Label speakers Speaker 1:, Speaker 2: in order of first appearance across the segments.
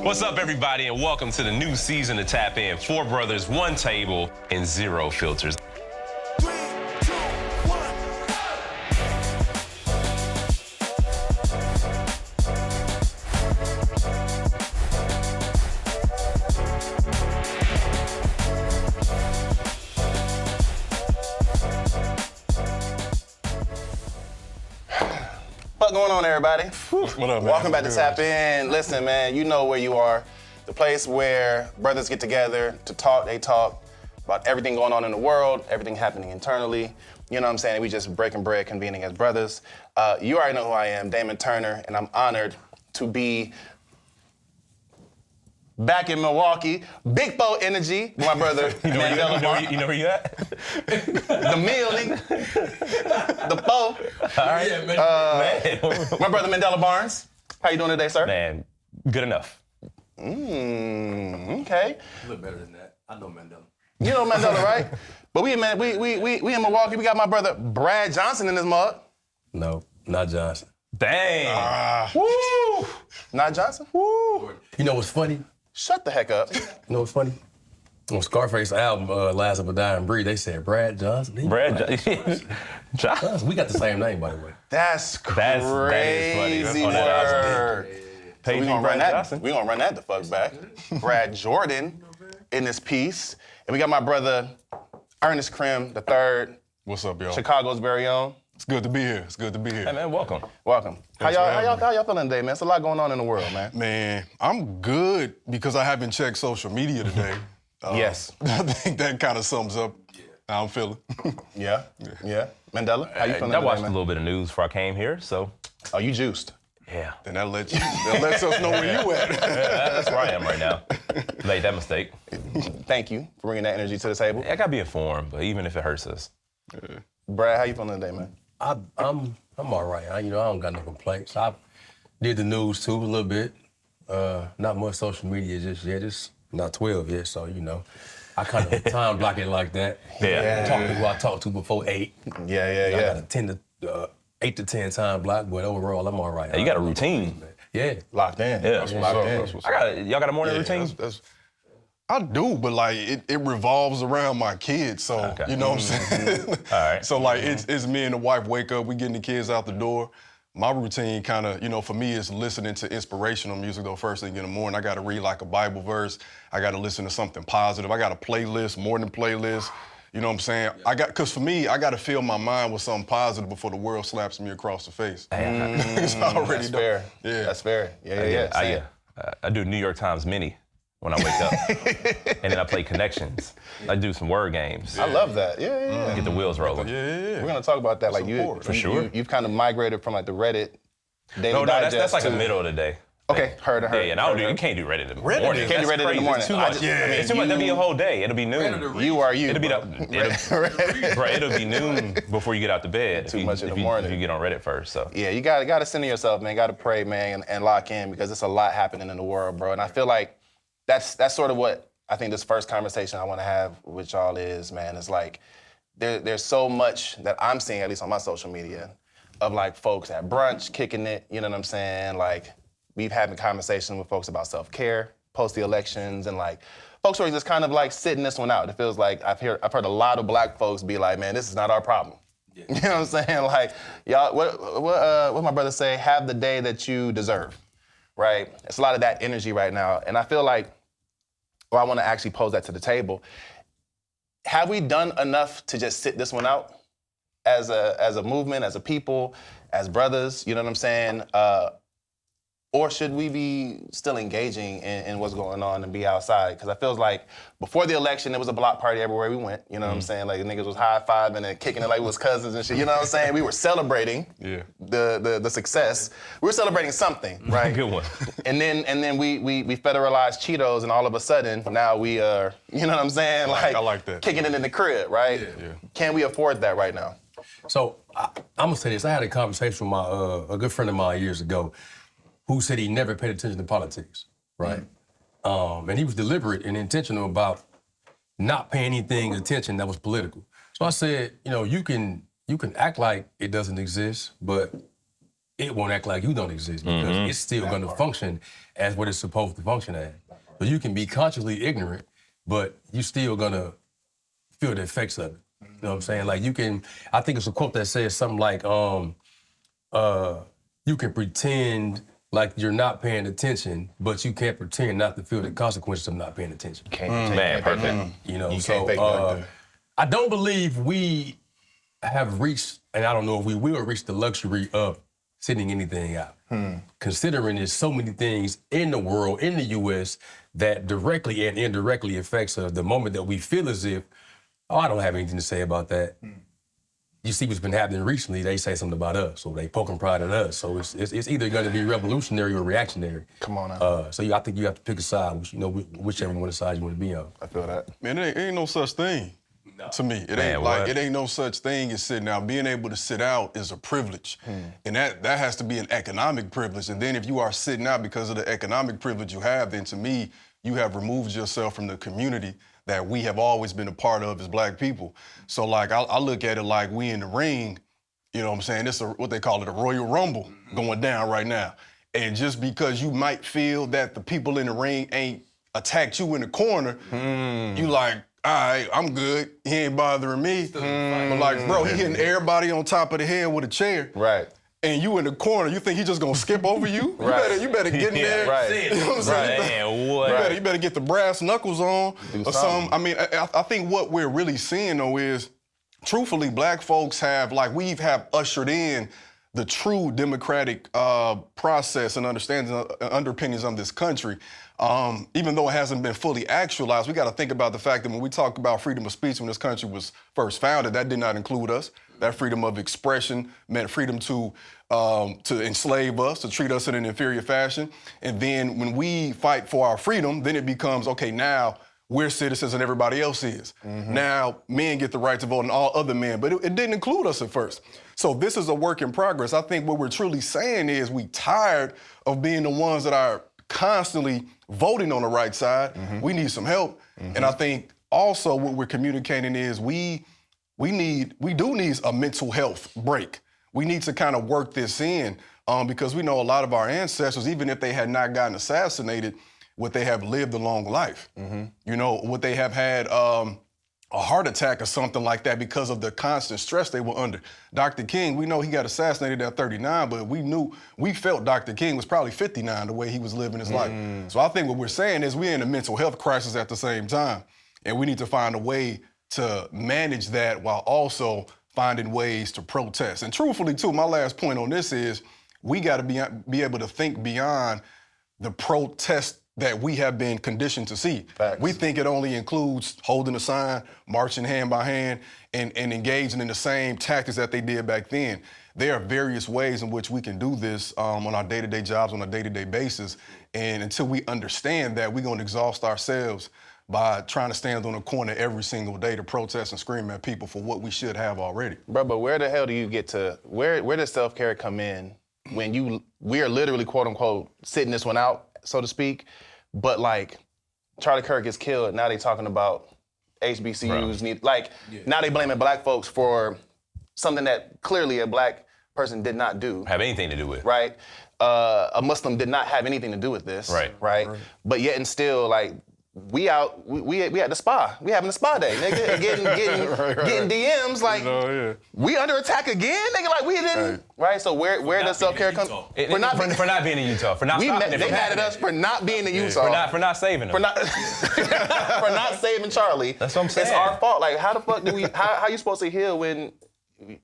Speaker 1: What's up, everybody, and welcome to the new season of Tap In. 4 brothers, 1 table, and 0 filters.
Speaker 2: What's going on, everybody?
Speaker 3: What up, man?
Speaker 2: Welcome back to Tap In. Listen, man, you know where you are. The place where brothers get together to talk. They talk about everything going on in the world, everything happening internally. You know what I'm saying? We just breaking bread, convening as brothers. You already know who I am, Damon Turner, and I'm honored to be back in Milwaukee. Big Foe energy, my brother, Mandela Barnes.
Speaker 1: You know where you at?
Speaker 2: The meal, nigga. The foe.
Speaker 1: All right. Yeah, man.
Speaker 2: My brother, Mandela Barnes. How you doing today, sir?
Speaker 1: Man, good enough.
Speaker 2: Okay.
Speaker 3: A little better than that. I know Mandela.
Speaker 2: You know Mandela, right? But we in Milwaukee. We got my brother Brad Johnson in this mug.
Speaker 4: No, not Johnson.
Speaker 1: Dang.
Speaker 2: Woo! Not Johnson? Woo!
Speaker 4: You know what's funny?
Speaker 2: Shut the heck up.
Speaker 4: You know what's funny? On Scarface album, Last of a Dying Breed, they said Brad Johnson.
Speaker 1: Brad Johnson.
Speaker 4: We got the same name, by the way.
Speaker 2: That's crazy.
Speaker 1: That is funny. On that
Speaker 2: Word.
Speaker 1: album.
Speaker 2: So we gonna
Speaker 1: Brad
Speaker 2: run that.
Speaker 1: Johnson.
Speaker 2: We gonna run that the fuck back. Brad Jordan in this piece, and we got my brother Ernest Crim III,
Speaker 3: What's up, y'all?
Speaker 2: Chicago's very own.
Speaker 3: It's good to be here. It's good to be here.
Speaker 1: Hey, man, welcome.
Speaker 2: Welcome.
Speaker 3: Thanks for having
Speaker 2: How y'all feeling today, man? It's a lot going on in the world, man.
Speaker 3: Man, I'm good because I haven't checked social media today.
Speaker 2: Yes.
Speaker 3: I think that kind of sums up how I'm feeling.
Speaker 2: Yeah. Mandela, how you feeling
Speaker 1: I
Speaker 2: today,
Speaker 1: watched a
Speaker 2: man?
Speaker 1: little bit of news before I came here, so
Speaker 2: Oh, you juiced.
Speaker 1: yeah.
Speaker 3: Then that lets us know where you at.
Speaker 1: That's where I am right now. Made that mistake.
Speaker 2: Thank you for bringing that energy to the table.
Speaker 1: I gotta be informed, but even if it hurts us.
Speaker 2: Brad, how you feeling today, man?
Speaker 4: I'm all right. I don't got no complaints. I did the news too a little bit. Not much social media just yet. Just not 12 yet, so I kind of time block it like that.
Speaker 1: Yeah.
Speaker 4: Talk to who I talked to before 8.
Speaker 2: Yeah.
Speaker 4: I got a 8 to 10 time block, but overall I'm all right.
Speaker 1: You got a routine.
Speaker 4: Yeah.
Speaker 2: Locked in.
Speaker 1: Yeah.
Speaker 2: That's locked in.
Speaker 3: That's what's up.
Speaker 1: Y'all got a morning routine?
Speaker 3: I do, but like it revolves around my kids, so
Speaker 1: Okay.
Speaker 3: you know what I'm saying?
Speaker 1: All right.
Speaker 3: So like it's me and the wife wake up, we getting the kids out the door. My routine kind of, for me is listening to inspirational music though first thing in the morning. I gotta read like a Bible verse. I gotta listen to something positive. I got a playlist, morning playlist. You know what I'm saying? Cause for me, I gotta fill my mind with something positive before the world slaps me across the face. It's already
Speaker 2: That's
Speaker 3: done.
Speaker 2: fair.
Speaker 3: Yeah.
Speaker 2: That's fair. Yeah.
Speaker 1: I do New York Times Mini when I wake up. And then I play Connections. I do some word games.
Speaker 2: I love that. Yeah.
Speaker 1: Get the wheels rolling.
Speaker 3: Yeah.
Speaker 2: We're gonna talk about that. Like
Speaker 3: important.
Speaker 1: For sure.
Speaker 2: You've kind of migrated from like the Reddit daily
Speaker 1: No,
Speaker 2: digest
Speaker 1: that's like
Speaker 2: to
Speaker 1: the middle of the day.
Speaker 2: Okay, heard.
Speaker 1: Yeah, and you can't do Reddit in the morning.
Speaker 3: Reddit?
Speaker 2: Can't do
Speaker 1: That's
Speaker 2: Reddit in the
Speaker 1: crazy.
Speaker 2: morning.
Speaker 1: It's too much. It's too much. That'll be a whole day. It'll be noon.
Speaker 2: You are you.
Speaker 1: It'll be
Speaker 2: bro.
Speaker 1: Right, it'll be noon before you get out to bed.
Speaker 2: Too much in the morning.
Speaker 1: If you get on Reddit first, so.
Speaker 2: Yeah, you gotta center yourself, man. Gotta pray, man, and lock in because there's a lot happening in the world, bro. And I feel like that's sort of what I think this first conversation I want to have with y'all is, man. It's like there's so much that I'm seeing, at least on my social media, of like folks at brunch kicking it. You know what I'm saying? Like we've having conversations with folks about self-care post the elections, and like folks who are just kind of like sitting this one out. It feels like I've heard a lot of black folks be like, man, this is not our problem. Yeah. You know what I'm saying? Like, y'all, what my brother say? Have the day that you deserve, right? It's a lot of that energy right now, and I feel like, I want to actually pose that to the table. Have we done enough to just sit this one out as a movement, as a people, as brothers? You know what I'm saying? Or should we be still engaging in what's going on and be outside? Because I feel like before the election, there was a block party everywhere we went. You know what I'm saying? Like the niggas was high-fiving and kicking it like it was cousins and shit. You know what I'm saying? We were celebrating the success. We were celebrating something, right?
Speaker 1: Good one.
Speaker 2: And then we federalized Cheetos, and all of a sudden now we are, you know what I'm saying? Like
Speaker 3: I like that.
Speaker 2: Kicking it in the crib, right?
Speaker 3: Yeah.
Speaker 2: Can we afford that right now?
Speaker 4: So I'm gonna say this. I had a conversation with a good friend of mine years ago who said he never paid attention to politics, right? And he was deliberate and intentional about not paying anything attention that was political. So I said, you can act like it doesn't exist, but it won't act like you don't exist because it's still going to function as what it's supposed to function as. So you can be consciously ignorant, but you still going to feel the effects of it. You know what I'm saying? Like you can, I think it's a quote that says something like, you can pretend like you're not paying attention, but you can't pretend not to feel the consequences of not paying attention.
Speaker 1: Man, perfect.
Speaker 4: You know,
Speaker 2: You
Speaker 4: so
Speaker 2: can't fake it like that.
Speaker 4: I don't believe we have reached, and I don't know if we will reach the luxury of sitting anything out. Considering there's so many things in the world, in the U.S., that directly and indirectly affects us. The moment that we feel as if, oh, I don't have anything to say about that. You see what's been happening recently, they say something about us, so they poking pride at us. So it's either going to be revolutionary or reactionary.
Speaker 2: Come on now.
Speaker 4: So I think you have to pick a side, whichever one side you want to be on.
Speaker 2: I feel that.
Speaker 3: Man, it ain't no such thing to me. It ain't
Speaker 1: what?
Speaker 3: it ain't no such thing as sitting out. Being able to sit out is a privilege. And that has to be an economic privilege. And then if you are sitting out because of the economic privilege you have, then to me, you have removed yourself from the community that we have always been a part of as Black people. So like, I look at it like we in the ring, you know what I'm saying? It's what they call it, a Royal Rumble going down right now. And just because you might feel that the people in the ring ain't attacked you in the corner, you like, all right, I'm good. He ain't bothering me. But like, bro, he hitting everybody on top of the head with a chair.
Speaker 2: Right.
Speaker 3: And you in the corner, you think he just gonna skip over you?
Speaker 2: Right.
Speaker 3: You better get in there.
Speaker 2: Right.
Speaker 3: You know what I'm saying?
Speaker 1: Man, what?
Speaker 3: You better get the brass knuckles on or something. I mean, I think what we're really seeing though is, truthfully, Black folks have ushered in the true democratic process and underpinnings of this country. Even though it hasn't been fully actualized, we got to think about the fact that when we talk about freedom of speech when this country was first founded, that did not include us. That freedom of expression meant freedom to enslave us, to treat us in an inferior fashion. And then when we fight for our freedom, then it becomes, okay, now we're citizens and everybody else is. Now men get the right to vote and all other men, but it didn't include us at first. So this is a work in progress. I think what we're truly saying is we tired of being the ones that are constantly voting on the right side. We need some help. And I think also what we're communicating is we do need a mental health break. We need to kind of work this in because we know a lot of our ancestors, even if they had not gotten assassinated, what they have lived a long life. You know, what they have had a heart attack or something like that because of the constant stress they were under. Dr. King, we know he got assassinated at 39, but we felt Dr. King was probably 59 the way he was living his life. So I think what we're saying is we're in a mental health crisis at the same time, and we need to find a way to manage that while also finding ways to protest. And truthfully, too, my last point on this is we got to be able to think beyond the protest that we have been conditioned to see.
Speaker 2: Facts.
Speaker 3: We think it only includes holding a sign, marching hand by hand, and engaging in the same tactics that they did back then. There are various ways in which we can do this on our day-to-day jobs, on a day-to-day basis. And until we understand that, we're gonna exhaust ourselves by trying to stand on a corner every single day to protest and scream at people for what we should have already.
Speaker 2: Bro, but where the hell do you get to, where does self-care come in when we are literally, quote unquote, sitting this one out, so to speak, but like Charlie Kirk gets killed, now they talking about HBCUs now they blaming Black folks for something that clearly a Black person did not do.
Speaker 1: Have anything to do with.
Speaker 2: Right? A Muslim did not have anything to do with this. Right? But yet and still, like, we at the spa. We having a spa day, nigga. And getting DMs like, we under attack again, nigga. Like we didn't, right? So where does self-care come?
Speaker 1: For not being in Utah. For not stopping it.
Speaker 2: They mad at us for not being in Utah.
Speaker 1: For not saving them.
Speaker 2: For not saving Charlie.
Speaker 1: That's what I'm saying.
Speaker 2: It's our fault. Like how the fuck do we? How you supposed to heal when?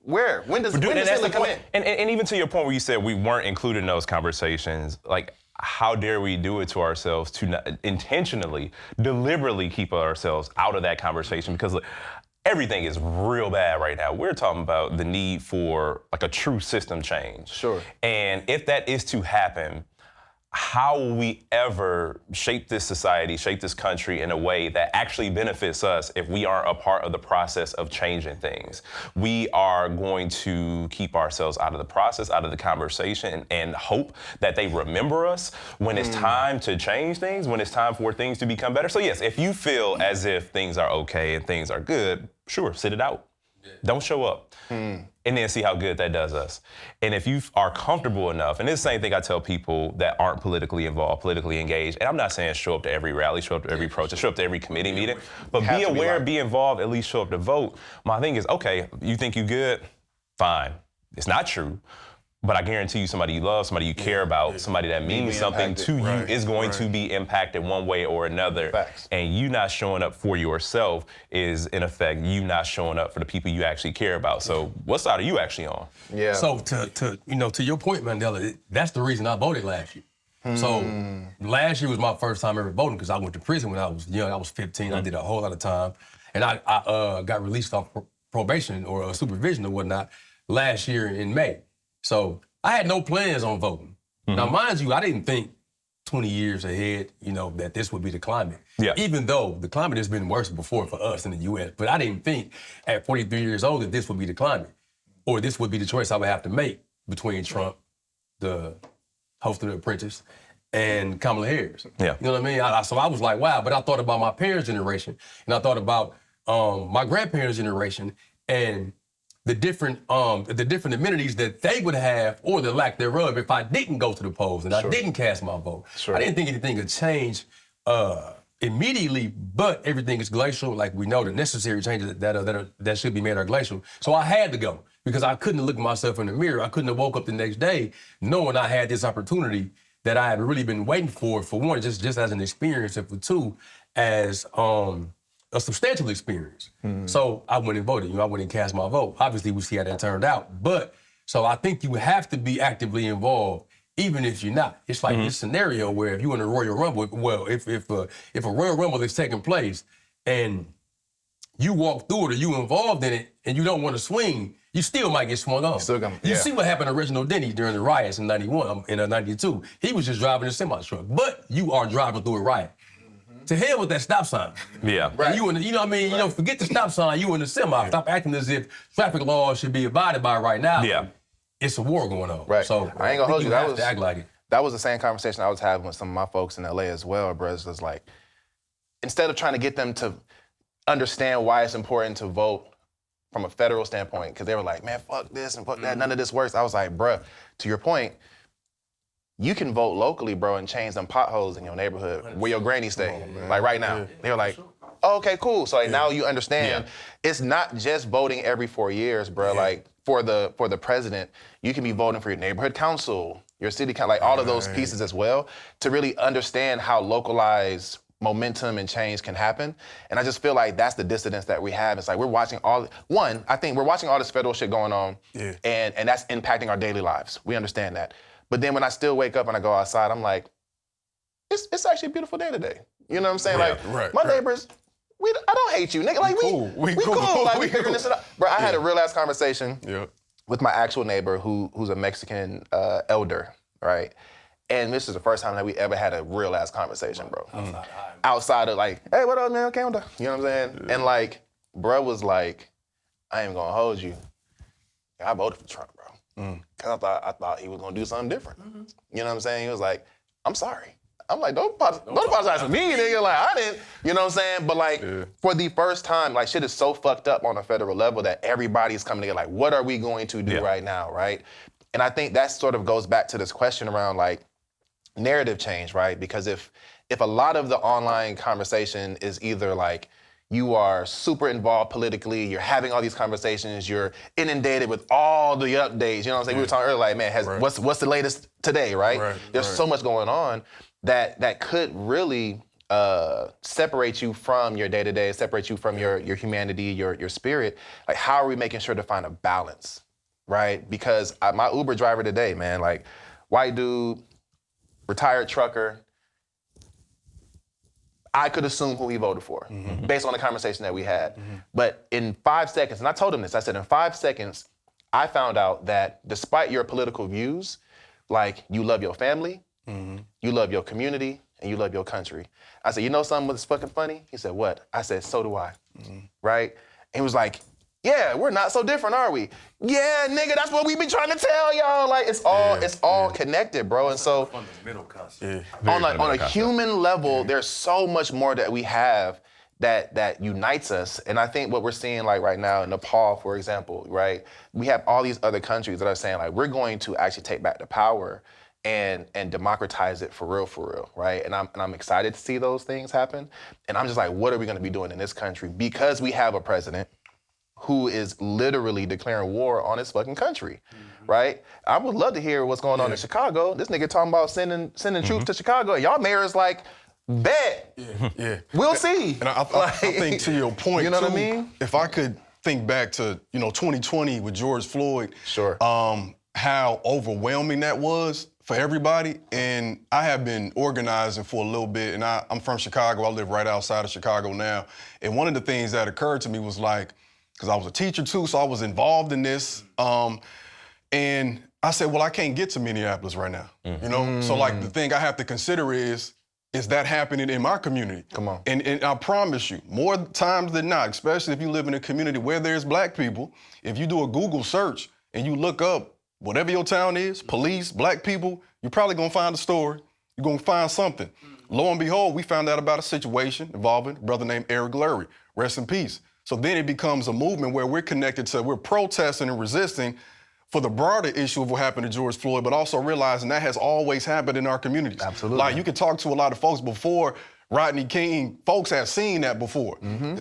Speaker 2: Where? When does healing come in?
Speaker 1: And even to your point where you said we weren't included in those conversations, like. How dare we do it to ourselves to not intentionally, deliberately keep ourselves out of that conversation? Because look, everything is real bad right now. We're talking about the need for like a true system change.
Speaker 2: Sure.
Speaker 1: And if that is to happen, how will we ever shape this society, shape this country in a way that actually benefits us if we aren't a part of the process of changing things? We are going to keep ourselves out of the process, out of the conversation, and hope that they remember us when it's time to change things, when it's time for things to become better. So yes, if you feel as if things are okay and things are good, sure, sit it out. Don't show up. And then see how good that does us. And if you are comfortable enough, and it's the same thing I tell people that aren't politically involved, politically engaged, and I'm not saying show up to every rally, show up to every protest, show up to every committee meeting, but be aware, be involved, at least show up to vote. My thing is, okay, you think you good? Fine. It's not true. But I guarantee you somebody you love, somebody you care about, somebody that means something to you is going to be impacted one way or another.
Speaker 2: Facts.
Speaker 1: And you not showing up for yourself is, in effect, you not showing up for the people you actually care about. So what side are you actually on?
Speaker 2: Yeah.
Speaker 4: So to your point, Mandela, that's the reason I voted last year. So last year was my first time ever voting because I went to prison when I was young. I was 15. I did a whole lot of time. And I got released off probation or supervision or whatnot last year in May. So I had no plans on voting. Now, mind you, I didn't think 20 years ahead, that this would be the climate.
Speaker 1: Yeah.
Speaker 4: Even though the climate has been worse before for us in the U.S., but I didn't think at 43 years old that this would be the climate, or this would be the choice I would have to make between Trump, the host of The Apprentice, and Kamala Harris.
Speaker 1: Yeah.
Speaker 4: You know what I mean? So I was like, wow. But I thought about my parents' generation, and I thought about my grandparents' generation, and the different amenities that they would have, or the lack thereof, if I didn't go to the polls and I didn't cast my vote. I didn't think anything would change immediately, but everything is glacial. Like we know, the necessary changes that should be made are glacial. So I had to go because I couldn't look at myself in the mirror. I couldn't have woke up the next day knowing I had this opportunity that I had really been waiting for one, just as an experience, and for two, as a substantial experience. So I went and voted. I went and cast my vote. Obviously, we see how that turned out. But so I think you have to be actively involved, even if you're not. It's like this scenario where if you're in a Royal Rumble, well, if a Royal Rumble is taking place and you walk through it or you involved in it and you don't want to swing, you still might get swung on. You see what happened to Reginald Denny during the riots in 91, in 92. He was just driving a semi-truck, but you are driving through a riot. To hell with that stop sign.
Speaker 1: Yeah.
Speaker 4: Right. You know what I mean? Forget the stop sign, you in the semi. Stop acting as if traffic laws should be abided by right now.
Speaker 1: Yeah.
Speaker 4: It's a war going on.
Speaker 2: Right.
Speaker 4: So
Speaker 2: I ain't gonna hold you.
Speaker 4: Have to act like it.
Speaker 2: That was the same conversation I was having with some of my folks in LA as well, bro. It's just like, instead of trying to get them to understand why it's important to vote from a federal standpoint, because they were like, man, fuck this and fuck that, none of this works. I was like, bruh, to your point, you can vote locally, bro, and change them potholes in your neighborhood where your granny stay. Like right now. They were like, oh, okay, cool. So like, now you understand it's not just voting every 4 years, bro. Like for the president, you can be voting for your neighborhood council, your city council, like all of those pieces as well, to really understand how localized momentum and change can happen. And I just feel like that's the dissidence that we have. It's like we're watching I think we're watching all this federal shit going on, and that's impacting our daily lives. We understand that. But then when I still wake up and I go outside, I'm like, it's actually a beautiful day today. You know what I'm saying? My neighbors, I don't hate you, nigga. Like we cool. Like we figuring this out. Bro, I had a real ass conversation with my actual neighbor who's a Mexican elder, right? And this is the first time that we ever had a real ass conversation, bro. Outside of like, hey, what up, man? Okay, you know what I'm saying? And like, bro was like, I ain't gonna hold you. I voted for Trump, bro. Cause I thought he was gonna do something different. You know what I'm saying? He was like, I'm sorry. I'm like, don't apologize to me, nigga. Like, I didn't, you know what I'm saying? But like, for the first time, like shit is so fucked up on a federal level that everybody's coming together. Like, what are we going to do right now, right? And I think that sort of goes back to this question around like narrative change, right? Because if a lot of the online conversation is either like, you are super involved politically, you're having all these conversations, you're inundated with all the updates, you know what I'm saying? We were talking earlier, like, man, what's the latest today, right? There's so much going on that could really separate you from your day-to-day, separate you from your humanity, your spirit. Like, how are we making sure to find a balance, right? Because my Uber driver today, man, like, white dude, retired trucker, I could assume who he voted for based on the conversation that we had. But in 5 seconds, and I told him this, I said, in 5 seconds, I found out that despite your political views, like you love your family, you love your community, and you love your country. I said, you know something that's fucking funny? He said, what? I said, so do I, right? And he was like, yeah, we're not so different, are we? Yeah, nigga, that's what we been trying to tell y'all. Like, it's all connected, bro. And so,
Speaker 4: Fundamental concept.
Speaker 2: on a human level, there's so much more that we have that unites us. And I think what we're seeing like right now in Nepal, for example, right? We have all these other countries that are saying like, we're going to actually take back the power and democratize it for real, right? And I'm excited to see those things happen. And I'm just like, what are we gonna be doing in this country? Because we have a president who is literally declaring war on his fucking country, right? I would love to hear what's going on in Chicago. This nigga talking about sending troops to Chicago. Y'all mayor is like, bet.
Speaker 3: Yeah.
Speaker 2: We'll see.
Speaker 3: And I think to your point,
Speaker 2: you know
Speaker 3: too,
Speaker 2: what I mean?
Speaker 3: If I could think back to 2020 with George Floyd,
Speaker 2: Sure.
Speaker 3: How overwhelming that was for everybody. And I have been organizing for a little bit, and I'm from Chicago. I live right outside of Chicago now. And one of the things that occurred to me was like, because I was a teacher too, so I was involved in this. And I said, well, I can't get to Minneapolis right now. So like the thing I have to consider is that happening in my community?
Speaker 2: Come on.
Speaker 3: And I promise you, more times than not, especially if you live in a community where there's black people, if you do a Google search and you look up whatever your town is, police, black people, you're probably gonna find a story. You're gonna find something. Lo and behold, we found out about a situation involving a brother named Eric Lurie. Rest in peace. So then it becomes a movement where we're protesting and resisting for the broader issue of what happened to George Floyd, but also realizing that has always happened in our communities.
Speaker 2: Absolutely.
Speaker 3: Like you can talk to a lot of folks before Rodney King, folks have seen that before.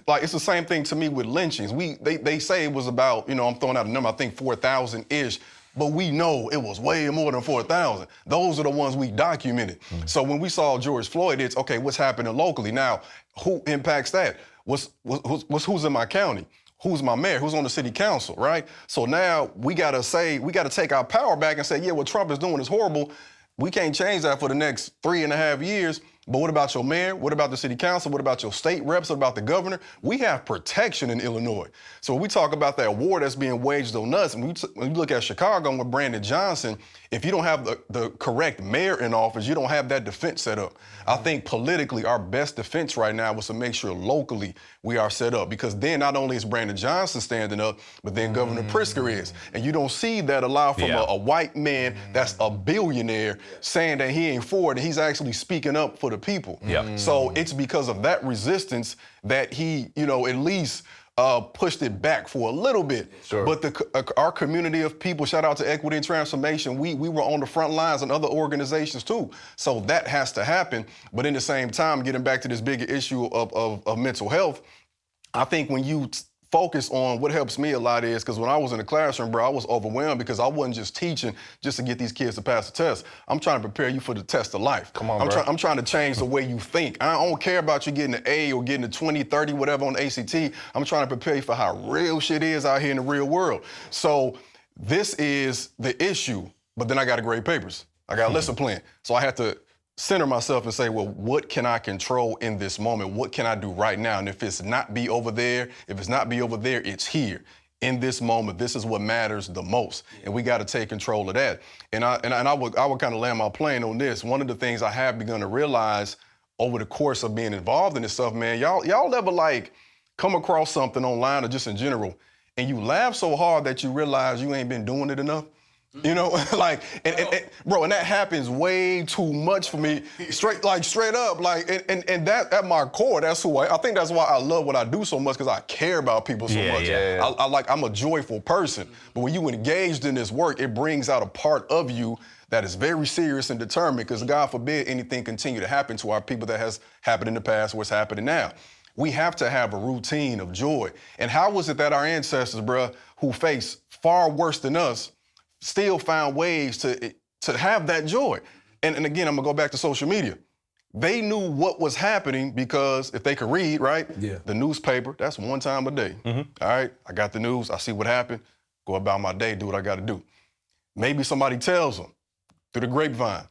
Speaker 3: Like it's the same thing to me with lynchings. They say it was about, I'm throwing out a number, I think 4,000-ish, but we know it was way more than 4,000. Those are the ones we documented. So when we saw George Floyd, it's, okay, what's happening locally? Now, who impacts that? Who's in my county? Who's my mayor? Who's on the city council, right? So now we gotta take our power back and say, yeah, what Trump is doing is horrible. We can't change that for the next 3.5 years. But what about your mayor? What about the city council? What about your state reps? What about the governor? We have protection in Illinois. So when we talk about that war that's being waged on us, and when you look at Chicago and with Brandon Johnson, if you don't have the correct mayor in office, you don't have that defense set up. I think politically our best defense right now was to make sure locally we are set up, because then not only is Brandon Johnson standing up, but then Governor Pritzker is. And you don't see that a lot from a white man that's a billionaire saying that he ain't for it, and he's actually speaking up for the people. So it's because of that resistance that he, at least pushed it back for a little bit.
Speaker 2: Sure.
Speaker 3: But our community of people, shout out to Equity and Transformation, we were on the front lines and other organizations too. So that has to happen. But in the same time, getting back to this bigger issue of mental health, I think when you focus on what helps me a lot is, because when I was in the classroom, bro, I was overwhelmed because I wasn't just teaching just to get these kids to pass the test. I'm trying to prepare you for the test of life.
Speaker 2: Come on,
Speaker 3: I'm trying to change the way you think. I don't care about you getting an A or getting a 20, 30, whatever on the ACT. I'm trying to prepare you for how real shit is out here in the real world. So this is the issue, but then I got to grade papers. I got a lesson plan. So I had to center myself and say, well, what can I control in this moment? What can I do right now? And if it's not be over there, it's here. In this moment, this is what matters the most. And we got to take control of that. And I would kind of land my plane on this. One of the things I have begun to realize over the course of being involved in this stuff, man, y'all ever like come across something online or just in general, and you laugh so hard that you realize you ain't been doing it enough? Like, bro, and that happens way too much for me, straight up, and that at my core, that's who I think that's why I love what I do so much, because I care about people so much. I'm a joyful person, but when you engaged in this work, it brings out a part of you that is very serious and determined, because God forbid anything continue to happen to our people that has happened in the past or what's happening now. We have to have a routine of joy. And how was it that our ancestors, bro, who faced far worse than us, still found ways to have that joy? And again, I'm gonna go back to social media. They knew what was happening because if they could read, right? Yeah. The newspaper, that's one time a day. All right, I got the news, I see what happened, go about my day, do what I gotta do. Maybe somebody tells them through the grapevine.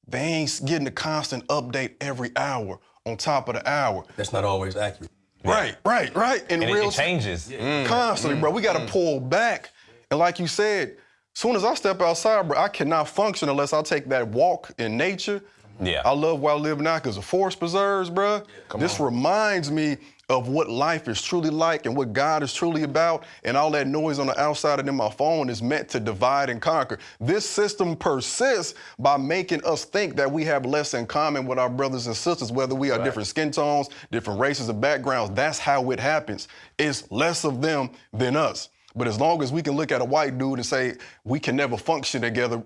Speaker 3: They ain't getting a constant update every hour on top of the hour.
Speaker 4: That's not always accurate.
Speaker 3: Right.
Speaker 1: And it changes.
Speaker 3: Constantly, bro. We gotta pull back. And like you said, soon as I step outside, bro, I cannot function unless I take that walk in nature. I love where I live now because the forest preserves, bro. This reminds me of what life is truly like and what God is truly about, and all that noise on the outside and in my phone is meant to divide and conquer. This system persists by making us think that we have less in common with our brothers and sisters, whether we are different skin tones, different races or backgrounds. That's how it happens. It's less of them than us. But as long as we can look at a white dude and say we can never function together,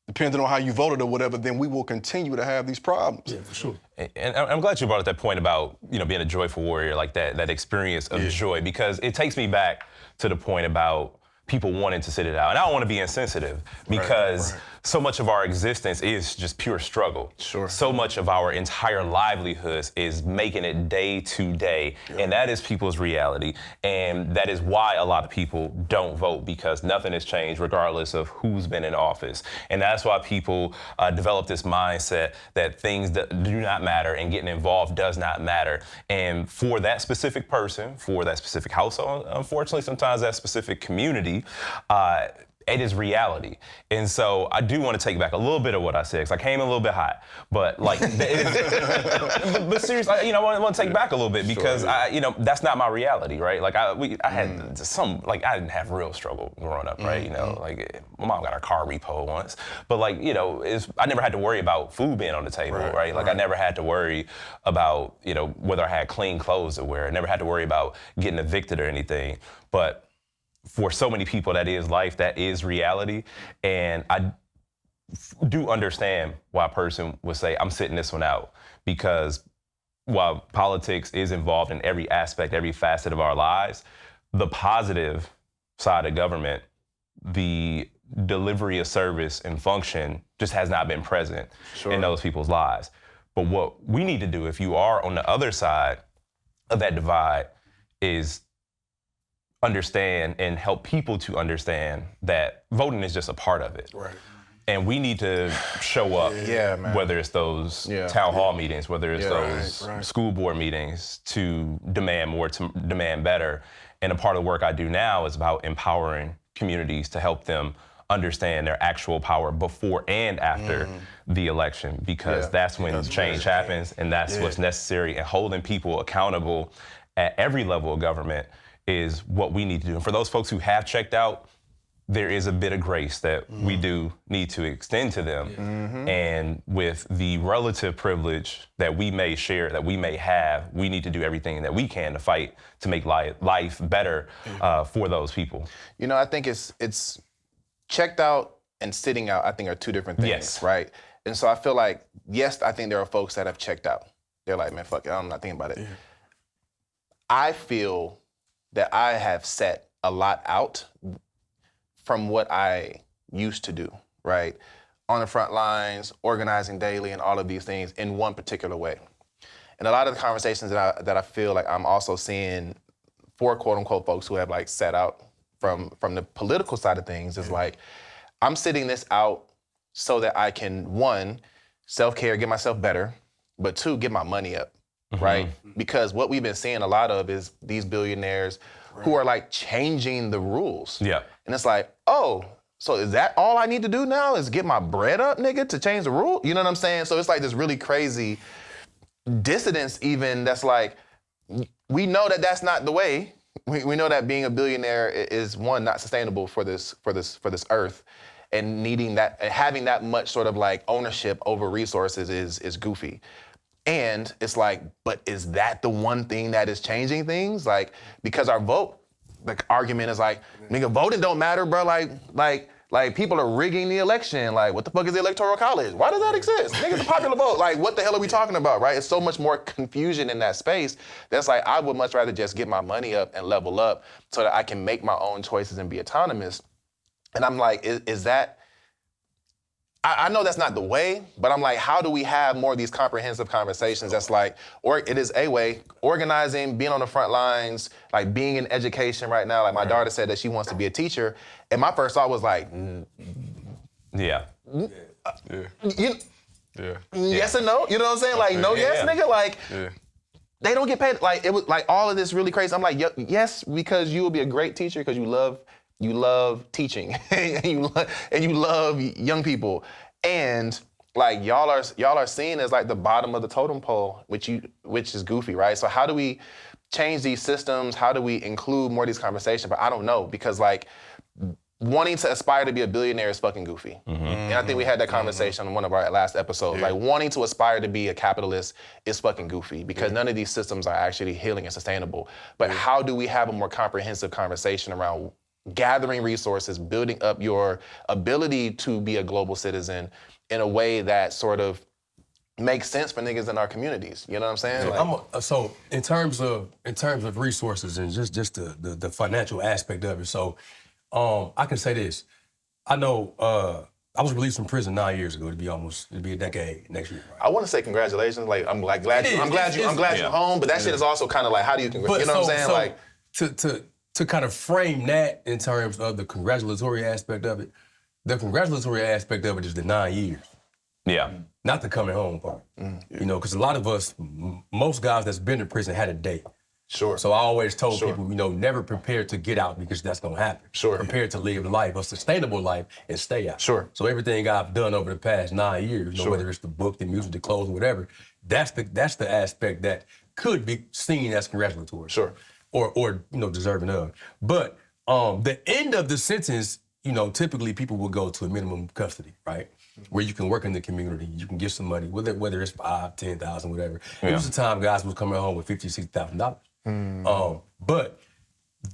Speaker 3: depending on how you voted or whatever, then we will continue to have these problems.
Speaker 4: Yeah, for sure.
Speaker 1: And I'm glad you brought up that point about, being a joyful warrior, like that experience of joy, because it takes me back to the point about people wanting to sit it out. And I don't want to be insensitive because so much of our existence is just pure struggle.
Speaker 2: Sure.
Speaker 1: So much of our entire livelihoods is making it day to day. And that is people's reality. And that is why a lot of people don't vote, because nothing has changed regardless of who's been in office. And that's why people develop this mindset that things that do not matter and getting involved does not matter. And for that specific person, for that specific household, unfortunately, sometimes that specific community, it is reality. And so I do want to take back a little bit of what I said, because I came a little bit hot. But but seriously, I want to take back a little bit, because that's not my reality, right? Like I had I didn't have real struggle growing up, right? Like my mom got a car repo once, but I never had to worry about food being on the table, right? Like I never had to worry about whether I had clean clothes to wear. I never had to worry about getting evicted or anything. But for so many people, that is life, that is reality. And I do understand why a person would say, I'm sitting this one out, because while politics is involved in every aspect, every facet of our lives, the positive side of government, the delivery of service and function, just has not been present in those people's lives. But what we need to do, if you are on the other side of that divide, is understand and help people to understand that voting is just a part of it.
Speaker 3: Right.
Speaker 1: And we need to show up, whether it's those town hall meetings, whether it's those school board meetings, to demand more, to demand better. And a part of the work I do now is about empowering communities to help them understand their actual power before and after the election, because that's when change happens, and that's what's necessary. And holding people accountable at every level of government is what we need to do. And for those folks who have checked out, there is a bit of grace that we do need to extend to them. And with the relative privilege that we may share, that we may have, we need to do everything that we can to fight to make life better for those people.
Speaker 2: I think it's checked out and sitting out, I think, are two different things, right? And so I feel like, yes, I think there are folks that have checked out. They're like, man, fuck it, I'm not thinking about it. I feel that I have set a lot out from what I used to do, right? On the front lines, organizing daily, and all of these things in one particular way. And a lot of the conversations that I feel like I'm also seeing for quote unquote folks who have set out from the political side of things is I'm sitting this out so that I can, one, self-care, get myself better, but two, get my money up. Right? Because what we've been seeing a lot of is these billionaires who are changing the rules.
Speaker 1: Yeah.
Speaker 2: And it's oh, so is that all I need to do now is get my bread up, nigga, to change the rule? You know what I'm saying? So it's this really crazy dissidence even that's we know that that's not the way. We know that being a billionaire is, one, not sustainable for this earth. And having that much sort of ownership over resources is goofy. And it's but is that the one thing that is changing things? Because our vote, the argument is nigga, voting don't matter, bro. Like people are rigging the election. What the fuck is the Electoral College? Why does that exist? Nigga, it's a popular vote. What the hell are we talking about, right? It's so much more confusion in that space. That's I would much rather just get my money up and level up so that I can make my own choices and be autonomous. And I'm is that, I know that's not the way, but I'm how do we have more of these comprehensive conversations that's or it is a way, organizing, being on the front lines, being in education right now. My daughter said that she wants to be a teacher, and my first thought was
Speaker 1: yes
Speaker 2: and no, you know what I'm saying? No, yes, nigga, they don't get paid. It was all of this really crazy. I'm yes, because you will be a great teacher because you love teaching and you love young people. And like y'all are seen as like the bottom of the totem pole, which is goofy, right? So how do we change these systems? How do we include more of these conversations? But I don't know, because like wanting to aspire to be a billionaire is fucking goofy. And I think we had that conversation on one of our last episodes. Like wanting to aspire to be a capitalist is fucking goofy, because none of these systems are actually healing and sustainable. But how do we have a more comprehensive conversation around gathering resources, building up your ability to be a global citizen in a way that sort of makes sense for niggas in our communities? You know what I'm saying?
Speaker 4: So in terms of resources and just the financial aspect of it. So I can say this. I know I was released from prison 9 years ago. It'd be a decade next year. Right?
Speaker 2: I want to say congratulations. Like I'm glad you're home. But that shit is also kind of like, how do you congratulate? You know what I'm saying?
Speaker 4: Like to kind of frame that in terms of the congratulatory aspect of it. The congratulatory aspect of it is the 9 years.
Speaker 1: Yeah.
Speaker 4: Not the coming home part. You know, because a lot of us, most guys that's been in prison had a date.
Speaker 2: Sure.
Speaker 4: So I always told people, you know, never prepare to get out, because that's gonna happen.
Speaker 2: Sure.
Speaker 4: Prepare to live life, a sustainable life, and stay out.
Speaker 2: Sure.
Speaker 4: So everything I've done over the past 9 years, you know, whether it's the book, the music, the clothes, whatever, that's the aspect that could be seen as congratulatory.
Speaker 2: Sure.
Speaker 4: Or you know, deserving of. But the end of the sentence, you know, typically people will go to a minimum custody, right? Where you can work in the community, you can get some money, whether it's $5,000, $10,000, whatever. It was the time guys was coming home with $50,000, $60,000. But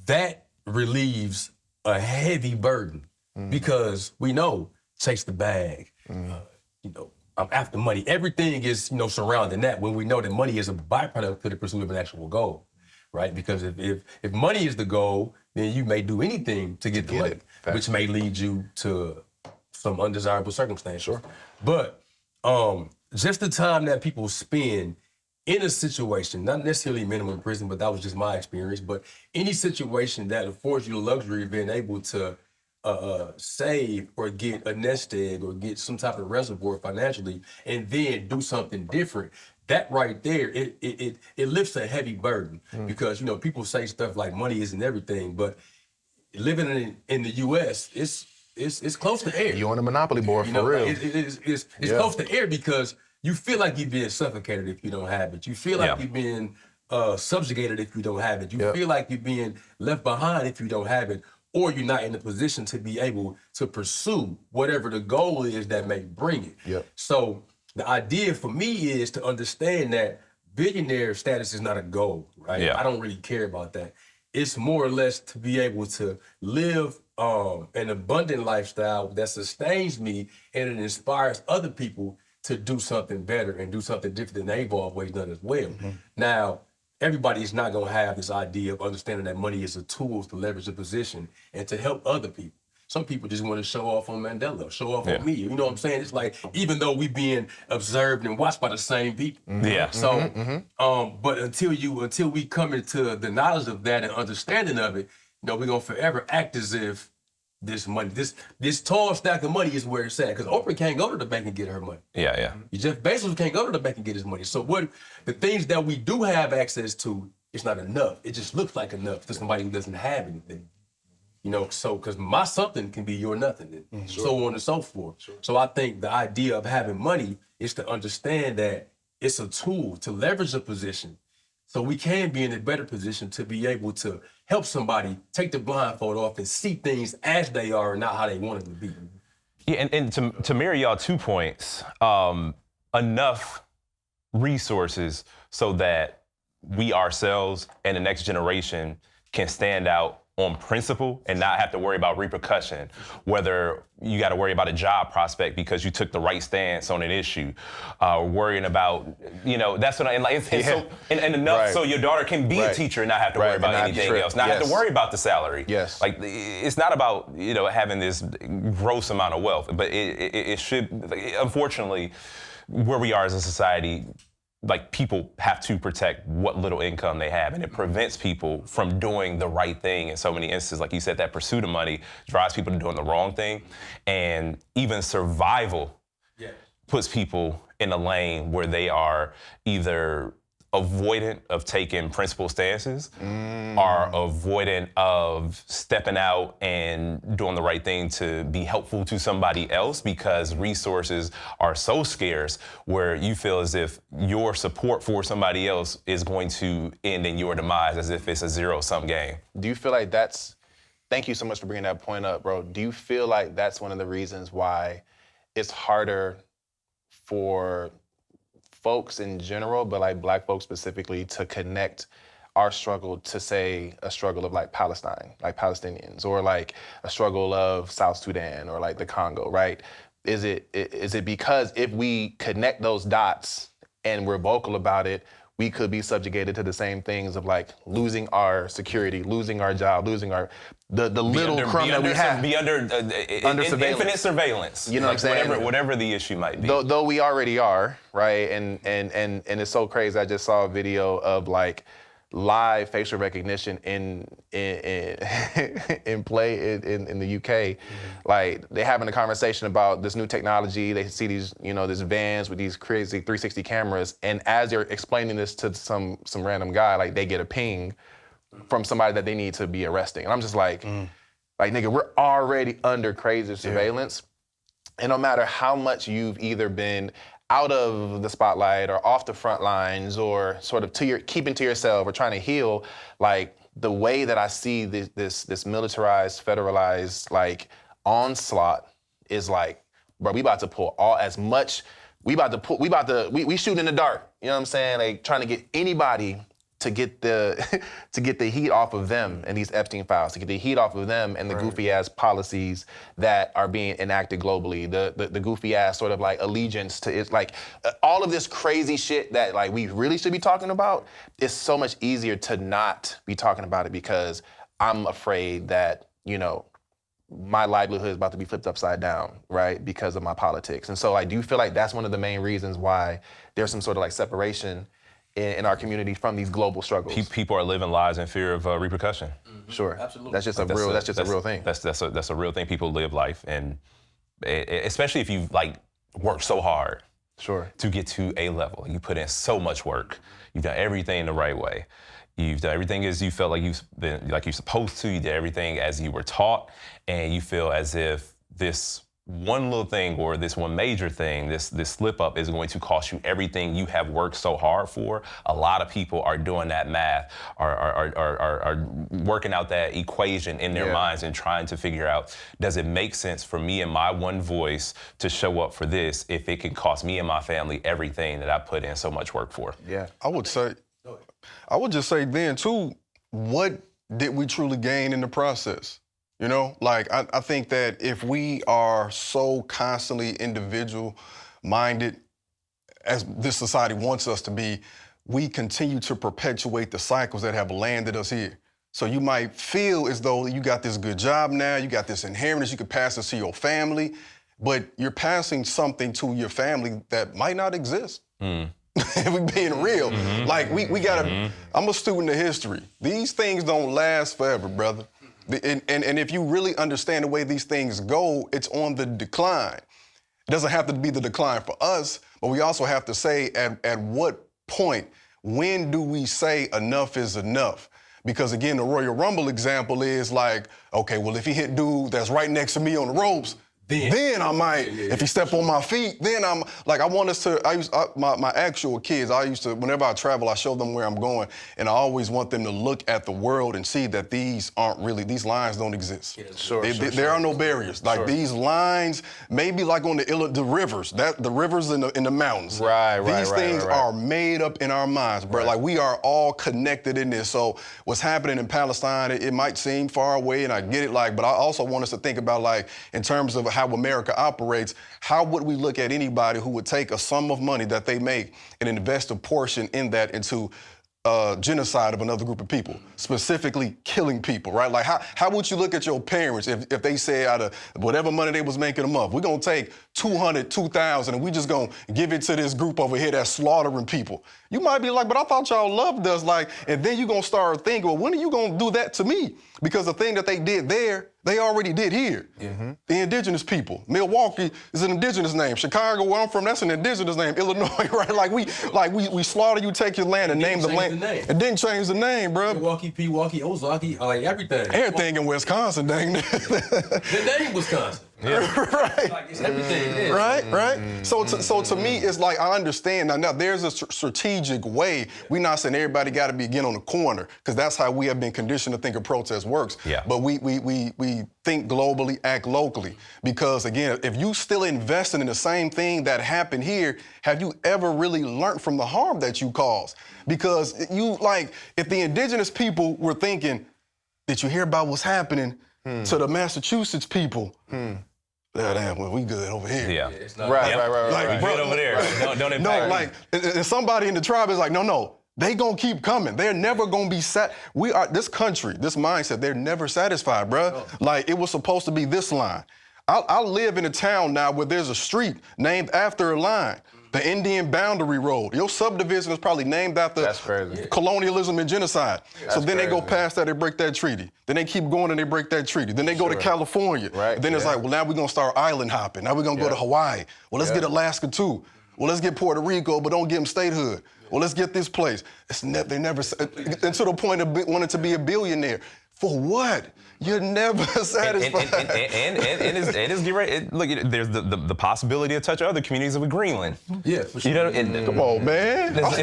Speaker 4: that relieves a heavy burden, because we know chase the bag, you know, I'm after money. Everything is, you know, surrounding that, when we know that money is a byproduct to the pursuit of an actual goal, right? Because if money is the goal, then you may do anything to get the money, which may lead you to some undesirable circumstances. Sure. But just the time that people spend in a situation, not necessarily minimum prison, but that was just my experience, but any situation that affords you the luxury of being able to save or get a nest egg or get some type of reservoir financially, and then do something different, that right there, it lifts a heavy burden. Because, you know, people say stuff like money isn't everything, but living in the U.S., it's close to air.
Speaker 2: You on the monopoly board,
Speaker 4: you
Speaker 2: for
Speaker 4: know,
Speaker 2: real.
Speaker 4: It's close to air, because you feel like you're being suffocated if you don't have it. You feel like you're being subjugated if you don't have it. You feel like you're being left behind if you don't have it, or you're not in a position to be able to pursue whatever the goal is that may bring it. So the idea for me is to understand that billionaire status is not a goal, right? I don't really care about that. It's more or less to be able to live an abundant lifestyle that sustains me, and it inspires other people to do something better and do something different than they've always done as well. Now, everybody's not gonna have this idea of understanding that money is a tool to leverage a position and to help other people. Some people just want to show off on Mandela, show off on me. You know what I'm saying? It's like, even though we being observed and watched by the same people. So, but until we come into the knowledge of that and understanding of it, you know, we're gonna forever act as if this money, this tall stack of money is where it's at. Because Oprah can't go to the bank and get her money. Jeff Bezos can't go to the bank and get his money. So the things that we do have access to, it's not enough. It just looks like enough to somebody who doesn't have anything. You know, so, because my something can be your nothing, and so on and so forth. So I think the idea of having money is to understand that it's a tool to leverage a position, so we can be in a better position to be able to help somebody take the blindfold off and see things as they are and not how they want them to be.
Speaker 1: Yeah, and to mirror y'all 2 points, enough resources so that we ourselves and the next generation can stand out on principle and not have to worry about repercussion, whether you got to worry about a job prospect because you took the right stance on an issue, worrying about, you know, that's what I, and like, so, and enough so your daughter can be a teacher and not have to worry about anything else, not have to worry about the salary. Like, it's not about, you know, having this gross amount of wealth, but it should, unfortunately, where we are as a society, like, people have to protect what little income they have, and it prevents people from doing the right thing in so many instances. Like you said, that pursuit of money drives people to doing the wrong thing, and even survival puts people in a lane where they are either avoidant of taking principled stances, are avoidant of stepping out and doing the right thing to be helpful to somebody else because resources are so scarce where you feel as if your support for somebody else is going to end in your demise as if it's a zero-sum game.
Speaker 2: Do you feel like thank you so much for bringing that point up, bro. Do you feel like that's one of the reasons why it's harder for folks in general, but like Black folks specifically, to connect our struggle to, say, a struggle of like Palestine, like Palestinians, or like a struggle of South Sudan or like the Congo, right? Is it because if we connect those dots and we're vocal about it, we could be subjugated to the same things of like losing our security, losing our job, losing the little crumb that we have.
Speaker 1: Be under
Speaker 2: surveillance.
Speaker 1: Infinite surveillance.
Speaker 2: You know what I'm saying?
Speaker 1: Whatever the issue might be.
Speaker 2: Though we already are, right? And it's so crazy. I just saw a video of like live facial recognition in play in the UK. Like they having a conversation about this new technology. They see these, these vans with these crazy 360 cameras, and as they're explaining this to some random guy, like they get a ping from somebody that they need to be arresting. And I'm just like nigga, we're already under crazy surveillance. And no matter how much you've either been out of the spotlight or off the front lines or sort of keeping to yourself or trying to heal, like the way that I see this militarized, federalized like onslaught is like, bro, we about to pull we shoot in the dark. You know what I'm saying? Like trying to get anybody to get the heat off of them and these Epstein files, to get the heat off of them and the goofy ass policies that are being enacted globally, the goofy ass sort of like allegiance to it's like all of this crazy shit that like we really should be talking about. It's so much easier to not be talking about it because I'm afraid that, my livelihood is about to be flipped upside down, right? Because of my politics. And so I do feel like that's one of the main reasons why there's some sort of like separation in our community from these global struggles.
Speaker 1: People are living lives in fear of repercussion.
Speaker 2: Sure,
Speaker 4: absolutely.
Speaker 2: That's just a real thing.
Speaker 1: That's a real thing. People live life, and especially if you like work so hard, to get to a level. You put in so much work. You've done everything the right way. You've done everything as you felt like you've been like you're supposed to. You did everything as you were taught, and you feel as if this one little thing or this one major thing, this slip up is going to cost you everything you have worked so hard for. A lot of people are doing that math, are working out that equation in their minds and trying to figure out, does it make sense for me and my one voice to show up for this if it can cost me and my family everything that I put in so much work for?
Speaker 2: Yeah.
Speaker 3: I would just say then too, what did we truly gain in the process? I think that if we are so constantly individual-minded, as this society wants us to be, we continue to perpetuate the cycles that have landed us here. So you might feel as though you got this good job now, you got this inheritance, you could pass this to your family, but you're passing something to your family that might not exist. If we're being real. Like, we gotta, I'm a student of history. These things don't last forever, brother. And if you really understand the way these things go, it's on the decline. It doesn't have to be the decline for us, but we also have to say at what point, when do we say enough is enough? Because again, the Royal Rumble example is like, okay, well, if he hit dude that's right next to me on the ropes, then I might, if he step on my feet, then I'm, like, I want us to, my actual kids, whenever I travel, I show them where I'm going, and I always want them to look at the world and see that these lines don't exist. There are no barriers. Like, these lines, maybe like on the rivers, the rivers in the mountains. These things are made up in our minds, bro. Like, we are all connected in this. So what's happening in Palestine, it might seem far away, and I get it, like, but I also want us to think about, like, in terms of how America operates, how would we look at anybody who would take a sum of money that they make and invest a portion in that into genocide of another group of people, specifically killing people, right? Like, how would you look at your parents if they say out of whatever money they was making a month, we're gonna take 200, 2,000, and we just gonna give it to this group over here that's slaughtering people? You might be like, but I thought y'all loved us, like, and then you gonna start thinking, well, when are you gonna do that to me? because the thing that they did there, they already did here. The indigenous people. Milwaukee is an indigenous name. Chicago, where I'm from, that's an indigenous name. Illinois, right? Like we slaughter you, take your land and name the land. It didn't change the name, bro.
Speaker 4: Milwaukee, Pewaukee, Ozark, like everything.
Speaker 3: Everything in Wisconsin, dang.
Speaker 4: The name Wisconsin.
Speaker 3: Right.
Speaker 4: Like it's everything.
Speaker 3: Right. So to me, it's like I understand now. There's a strategic way. We're not saying everybody got to be again on the corner, because that's how we have been conditioned to think a protest works.
Speaker 1: Yeah.
Speaker 3: But we think globally, act locally. Because again, if you still investing in the same thing that happened here, have you ever really learned from the harm that you caused? Because if the indigenous people were thinking, did you hear about what's happening to the Massachusetts people? Damn, well, we good over here.
Speaker 1: Yeah.
Speaker 2: Right.
Speaker 3: Like,
Speaker 1: Get over there. Don't impact me.
Speaker 3: And somebody in the tribe is like, no, they gonna keep coming. They're never gonna be this country, this mindset, they're never satisfied, bruh.
Speaker 2: No.
Speaker 3: Like, it was supposed to be this line. I live in a town now where there's a street named after a line. The Indian Boundary Road. Your subdivision is probably named after colonialism and genocide. So then they go past that, they break that treaty. Then they keep going and they break that treaty. Then they go to California.
Speaker 2: Right.
Speaker 3: Then it's like, well, now we're gonna start island hopping. Now we're gonna go to Hawaii. Well, let's get Alaska too. Well, let's get Puerto Rico, but don't give them statehood. Well, let's get this place. They never, and to the point of wanting to be a billionaire. For what? You're never satisfied.
Speaker 1: And it's get ready. Look, there's the possibility to touch other communities with Greenland.
Speaker 4: Yeah, for sure.
Speaker 1: You know,
Speaker 3: Come on, man.
Speaker 4: Life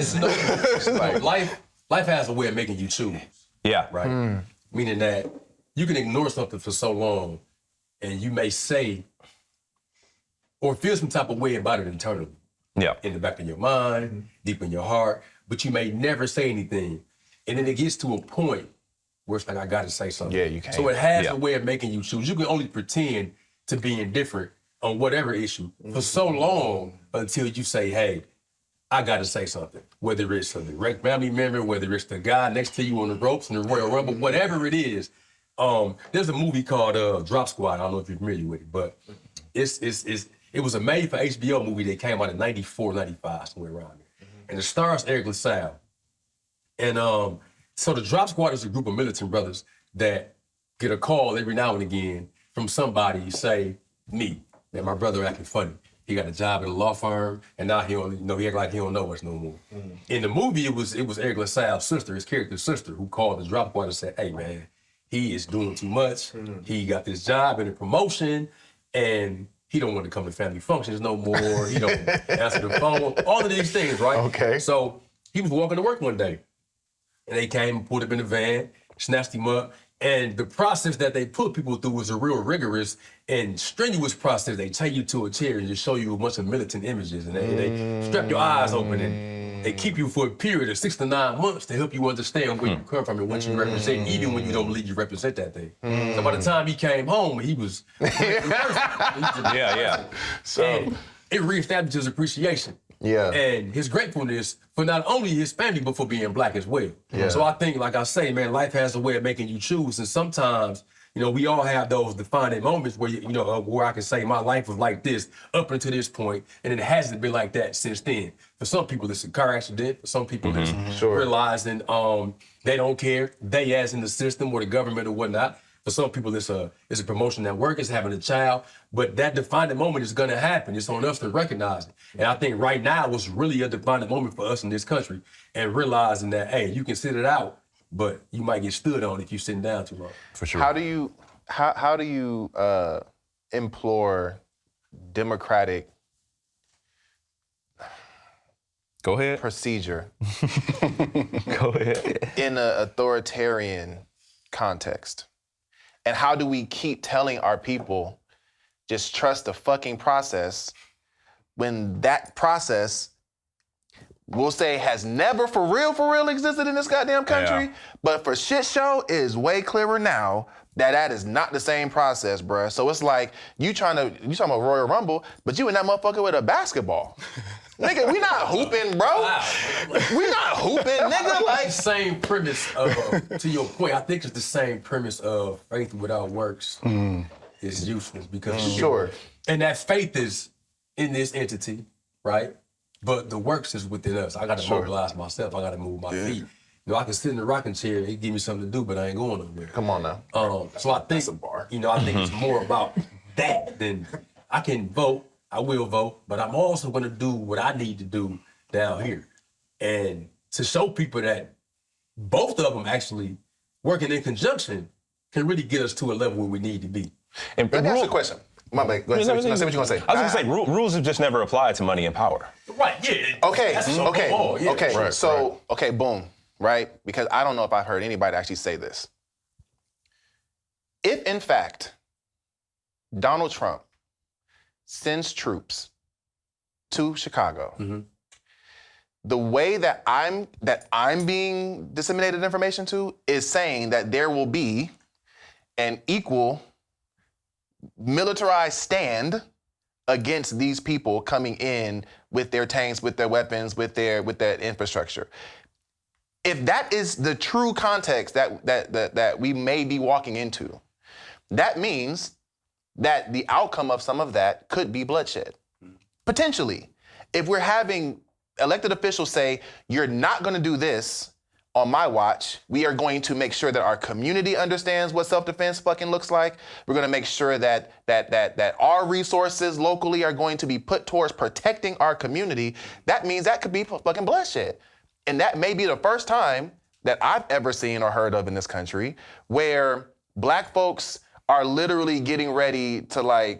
Speaker 4: has a way of making you choose.
Speaker 1: Yeah.
Speaker 4: Right? Meaning that you can ignore something for so long and you may say or feel some type of way about it internally.
Speaker 1: Yeah.
Speaker 4: In the back of your mind, deep in your heart, but you may never say anything. And then it gets to a point where it's like, I gotta say something.
Speaker 2: Yeah, you can't.
Speaker 4: So it has a way of making you choose. You can only pretend to be indifferent on whatever issue for so long until you say, hey, I gotta say something. Whether it's a direct family member, whether it's the guy next to you on the ropes in the Royal Rumble, whatever it is. There's a movie called Drop Squad. I don't know if you're familiar with it, but it was a made for HBO movie that came out in 94, 95, somewhere around there. And it stars Eric LaSalle. And so the Drop Squad is a group of militant brothers that get a call every now and again from somebody, say, me, that my brother acting funny. He got a job at a law firm, and now he act like he don't know us no more. In the movie, it was Eric LaSalle's sister, his character's sister, who called the Drop Squad and said, hey, man, he is doing too much. He got this job and a promotion, and he don't want to come to family functions no more. He don't answer the phone. All of these things, right?
Speaker 2: Okay.
Speaker 4: So he was walking to work one day, and they came, pulled up in the van, snatched him up. And the process that they put people through was a real rigorous and strenuous process. They take you to a chair and just show you a bunch of militant images, and they strap your eyes open, and they keep you for a period of 6 to 9 months to help you understand where you come from and what you represent, even when you don't believe you represent that thing. So by the time he came home, he was
Speaker 2: So
Speaker 4: and it reestablished his appreciation.
Speaker 2: Yeah.
Speaker 4: And his gratefulness for not only his family, but for being black as well.
Speaker 2: Yeah.
Speaker 4: So I think, like I say, man, life has a way of making you choose. And sometimes, we all have those defining moments where, where I can say my life was like this up until this point, and it hasn't been like that since then. For some people, it's a car accident. For some people, it's realizing they don't care. They as in the system or the government or whatnot. For some people, it's a promotion at work, it's having a child, but that defining moment is gonna happen. It's on us to recognize it. And I think right now was really a defining moment for us in this country, and realizing that, hey, you can sit it out, but you might get stood on if you're sitting down too long.
Speaker 1: For sure.
Speaker 2: how do you implore democratic
Speaker 1: Go ahead.
Speaker 2: procedure
Speaker 1: Go ahead.
Speaker 2: in an authoritarian context? And how do we keep telling our people, just trust the fucking process, when that process, we'll say, has never for real existed in this goddamn country, but for shit show, it is way clearer now that is not the same process, bruh. So it's like, you talking about Royal Rumble, but you in that motherfucker with a basketball. Nigga, we not hooping, bro.
Speaker 4: Wow.
Speaker 2: We not hooping, nigga. Like,
Speaker 4: The same premise of, to your point, I think it's the same premise of faith without works is useless because
Speaker 2: sure.
Speaker 4: And that faith is in this entity, right? But the works is within us. I got to mobilize myself. I got to move my feet. You know, I can sit in the rocking chair and he give me something to do, but I ain't going nowhere.
Speaker 2: Come on now.
Speaker 4: So I think, I think it's more about that than I can vote, I will vote, but I'm also gonna do what I need to do down here. And to show people that both of them actually working in conjunction can really get us to a level where we need to be.
Speaker 1: And
Speaker 2: Let me ask you a question. My bad. Go ahead. Say what you're going to say.
Speaker 1: I was going to say, rules have just never applied to money and power.
Speaker 4: Right, yeah.
Speaker 2: Okay, okay,
Speaker 4: Yeah.
Speaker 2: okay.
Speaker 3: Right,
Speaker 2: So, okay, boom, right? Because I don't know if I've heard anybody actually say this. If, in fact, Donald Trump sends troops to Chicago, the way that I'm being disseminated information to is saying that there will be an equal militarized stand against these people coming in with their tanks, with their weapons, with their infrastructure. If that is the true context that we may be walking into, that means that the outcome of some of that could be bloodshed. Potentially. If we're having elected officials say, you're not gonna do this on my watch, we are going to make sure that our community understands what self-defense fucking looks like. We're gonna make sure that our resources locally are going to be put towards protecting our community. That means that could be fucking bloodshed. And that may be the first time that I've ever seen or heard of in this country where Black folks are literally getting ready to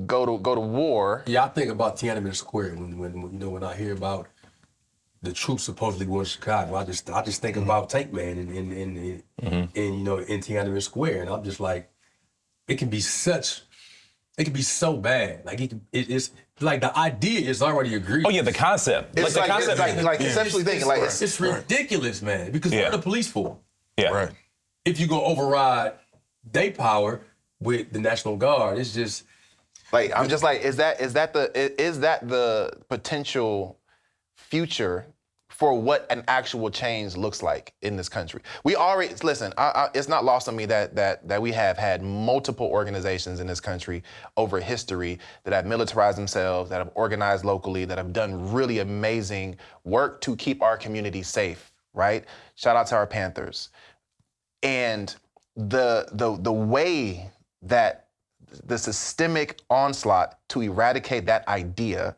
Speaker 2: go to war.
Speaker 4: Yeah, I think about Tiananmen Square when I hear about the troops supposedly going to Chicago. I just think about Tank Man in Tiananmen Square, and I'm just like, it can be so bad. Like it's like the idea is already agreed.
Speaker 1: Oh yeah, the concept.
Speaker 2: It's like essentially thinking like
Speaker 4: it's ridiculous, man. Because what are the police for?
Speaker 1: Yeah.
Speaker 3: Right.
Speaker 4: If you gonna override their power with the National Guard, it's just
Speaker 2: like I'm just like, is that the potential future for what an actual change looks like in this country? We already listen. It's not lost on me that we have had multiple organizations in this country over history that have militarized themselves, that have organized locally, that have done really amazing work to keep our community safe. Right? Shout out to our Panthers. And the way that the systemic onslaught to eradicate that idea,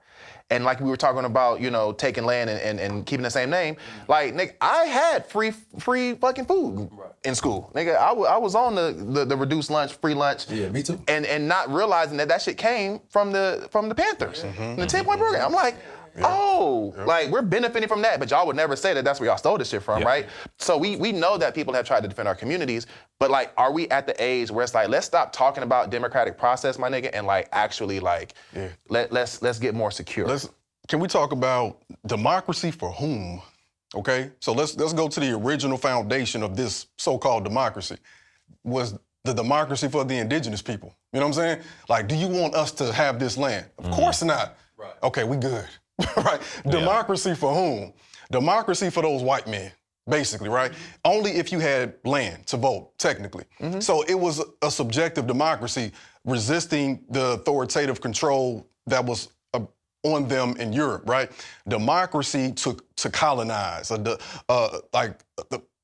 Speaker 2: and like we were talking about, taking land and keeping the same name, like, nigga, I had free fucking food in school. Nigga, I was on the reduced lunch, free lunch.
Speaker 4: Yeah, me too.
Speaker 2: And not realizing that shit came from the Panthers, the 10-point program. I'm like, like we're benefiting from that, but y'all would never say that that's where y'all stole this shit from, right? So we know that people have tried to defend our communities, but like, are we at the age where it's like, let's stop talking about democratic process, my nigga, and like actually like, let's get more secure.
Speaker 3: Can we talk about democracy for whom? Okay, so let's go to the original foundation of this so-called democracy. Was the democracy for the indigenous people? You know what I'm saying? Like, do you want us to have this land? Of course not. Right. Okay, we good. Right? Democracy for whom? Democracy for those white men, basically, right? Only if you had land to vote, technically. So it was a subjective democracy resisting the authoritative control that was on them in Europe, right? Democracy to colonize,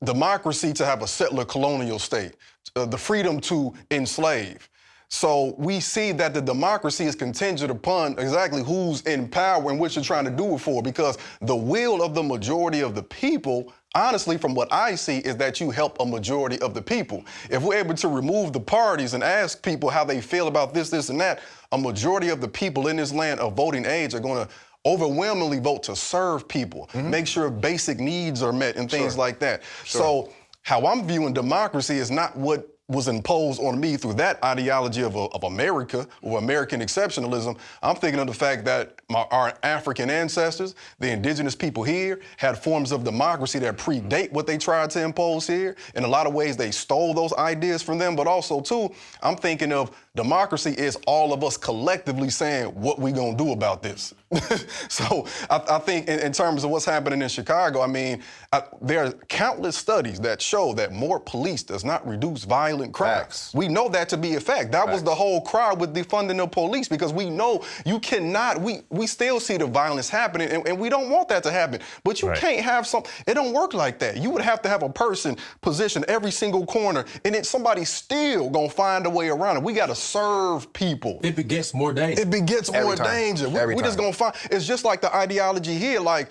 Speaker 3: democracy to have a settler colonial state, the freedom to enslave. So we see that the democracy is contingent upon exactly who's in power and what you're trying to do it for, because the will of the majority of the people, honestly, from what I see, is that you help a majority of the people. If we're able to remove the parties and ask people how they feel about this, and that, a majority of the people in this land of voting age are going to overwhelmingly vote to serve people, make sure basic needs are met and things like that. So how I'm viewing democracy is not what was imposed on me through that ideology of America or American exceptionalism. I'm thinking of the fact that our African ancestors, the indigenous people here, had forms of democracy that predate what they tried to impose here. In a lot of ways, they stole those ideas from them, but also, too, I'm thinking of democracy is all of us collectively saying what we gonna do about this. So I think in terms of what's happening in Chicago, I mean, there are countless studies that show that more police does not reduce violence violent crimes.
Speaker 2: Facts.
Speaker 3: We know that to be a fact. That was the whole cry with defunding the police, because we know you cannot, we still see the violence happening, and we don't want that to happen. But you can't have it don't work like that. You would have to have a person positioned every single corner, and then somebody's still gonna find a way around it. We gotta serve people.
Speaker 4: It begets more danger.
Speaker 3: It begets more danger. We just gonna find, it's just like the ideology here, like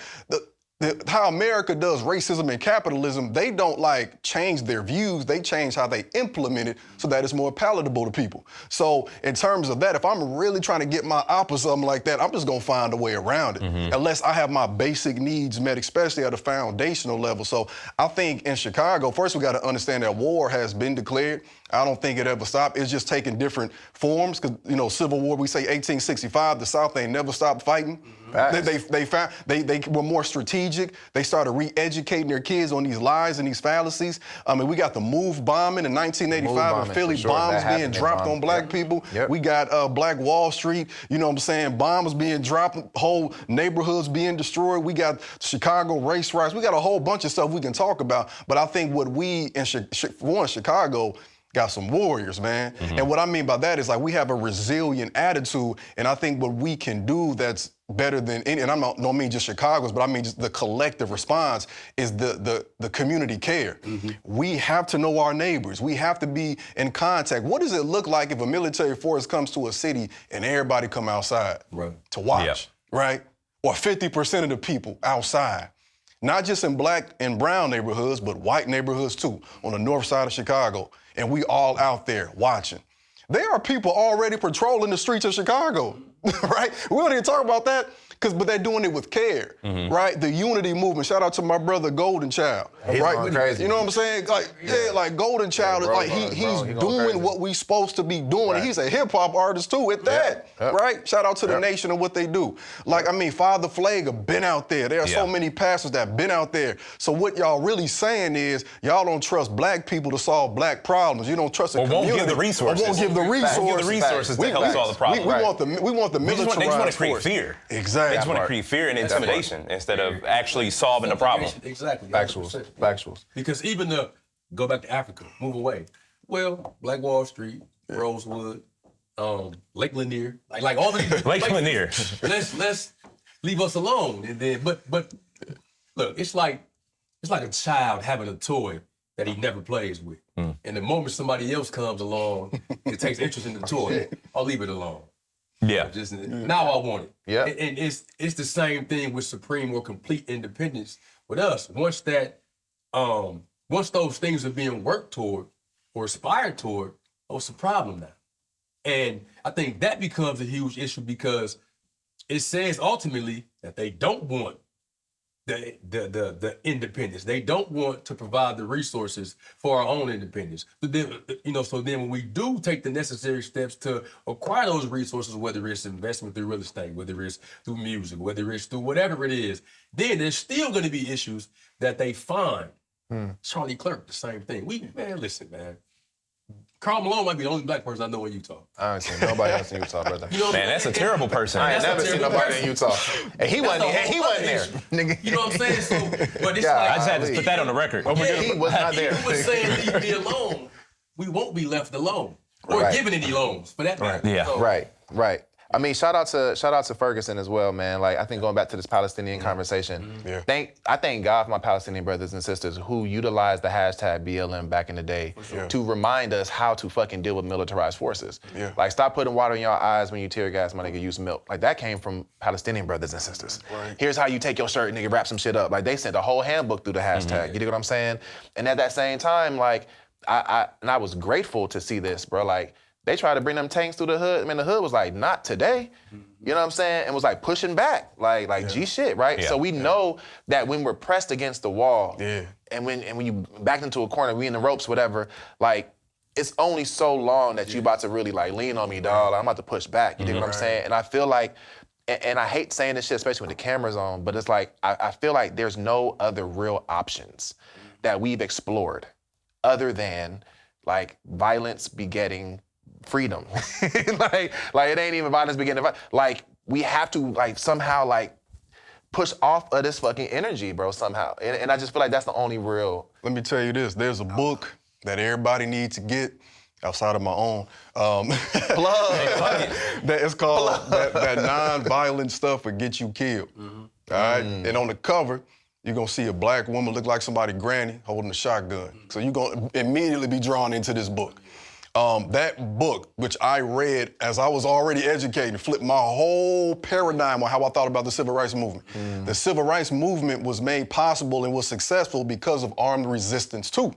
Speaker 3: how America does racism and capitalism. They don't like change their views, they change how they implement it so that it's more palatable to people. So in terms of that, if I'm really trying to get my op or something like that, I'm just gonna find a way around it, unless I have my basic needs met, especially at a foundational level. So I think in Chicago, first we gotta understand that war has been declared. I don't think it ever stopped. It's just taking different forms, because, you know, Civil War, we say 1865, the South ain't never stopped fighting. They were more strategic. They started re-educating their kids on these lies and these fallacies. I mean, we got the MOVE bombing in 1985 in Philly, bombs being dropped on black people. We got Black Wall Street, you know what I'm saying, bombs being dropped, whole neighborhoods being destroyed. We got Chicago race riots. We got a whole bunch of stuff we can talk about. But I think what we in Chicago got some warriors, man. And what I mean by that is, like, we have a resilient attitude, and I think what we can do that's better than any, and I don't mean just Chicago's, but I mean just the collective response, is the community care. We have to know our neighbors. We have to be in contact. What does it look like if a military force comes to a city and everybody come outside to watch, right? Or 50% of the people outside. Not just in black and brown neighborhoods, but white neighborhoods too, on the north side of Chicago. And we all out there watching. There are people already patrolling the streets of Chicago, right? We don't even talk about that, but they're doing it with care, right? The unity movement. Shout out to my brother Golden Child, right?
Speaker 2: Crazy.
Speaker 3: You know what I'm saying? Like, like Golden Child is like, he's doing what we supposed to be doing. And he's a hip hop artist too at that, right? Shout out to the nation and what they do. Like, I mean, Father Flager been out there. There are so many pastors that been out there. So what y'all really saying is, y'all don't trust black people to solve black problems. You don't trust the community.
Speaker 1: Won't give the resources.
Speaker 3: Or won't give the resources.
Speaker 1: Won't give the resources to help solve the problem.
Speaker 3: We want the militarized
Speaker 1: They just want to create
Speaker 3: force.
Speaker 1: fear.
Speaker 3: Exactly.
Speaker 1: They just want to create fear and intimidation instead of actually solving the problem.
Speaker 4: Exactly.
Speaker 2: Factuals.
Speaker 4: Because even go back to Africa, move away. Well, Black Wall Street, Rosewood, Lake Lanier, like all these.
Speaker 1: Lake Lanier.
Speaker 4: Let's leave us alone. And then, but look, it's like a child having a toy that he never plays with. And the moment somebody else comes along, it takes interest in the toy, I'll leave it alone.
Speaker 1: Yeah.
Speaker 4: Just now I want it.
Speaker 2: Yeah.
Speaker 4: And it's the same thing with supreme or complete independence with us. Once those things are being worked toward or aspired toward, it's a problem now. And I think that becomes a huge issue, because it says ultimately that they don't want the independence. They don't want to provide the resources for our own independence. But then, so then when we do take the necessary steps to acquire those resources, whether it's investment through real estate, whether it's through music, whether it's through whatever it is, then there's still going to be issues that they find. Charlie Clerk, the same thing. Listen, man. Karl Malone might be the only black person I know in Utah.
Speaker 2: I ain't seen nobody else in Utah, brother.
Speaker 1: Man, that's a terrible person.
Speaker 2: I ain't never seen nobody in Utah. And he wasn't there. Nigga.
Speaker 4: You know what I'm saying? So, but it's
Speaker 1: I just had to put that on the record.
Speaker 2: He was not there.
Speaker 4: If you were saying leave me alone, we won't be left alone. Or given any loans, for that matter.
Speaker 1: Yeah.
Speaker 4: So,
Speaker 2: Right. I mean, shout out to Ferguson as well, man. Like, I think going back to this Palestinian conversation, I thank God for my Palestinian brothers and sisters who utilized the hashtag BLM back in the day to remind us how to fucking deal with militarized forces. Like, stop putting water in your eyes when you tear gas, my nigga, use milk. Like, that came from Palestinian brothers and sisters. Here's how you take your shirt, nigga, wrap some shit up. Like, they sent a whole handbook through the hashtag. You dig what I'm saying? And at that same time, like, I was grateful to see this, bro. Like, they tried to bring them tanks through the hood. I mean, the hood was like, not today. You know what I'm saying? And was like pushing back, like G shit, right? So we know that when we're pressed against the wall, and when you backed into a corner, we in the ropes, whatever, like, it's only so long that you about to really like lean on me, dog. I'm about to push back. You dig what I'm saying? And I feel like, and I hate saying this shit, especially when the camera's on, but it's like, I feel like there's no other real options that we've explored other than like violence begetting freedom. like it ain't even violence beginning. Like, we have to like somehow like push off of this fucking energy, bro, somehow. And I just feel like that's the only real.
Speaker 3: Let me tell you this, there's a book that everybody needs to get outside of my own. That it's called that non-violent stuff will get you killed. All right? And on the cover, you're gonna see a black woman look like somebody granny holding a shotgun. So you're gonna immediately be drawn into this book. That book, which I read as I was already educated, flipped my whole paradigm on how I thought about the civil rights movement. The civil rights movement was made possible and was successful because of armed resistance too.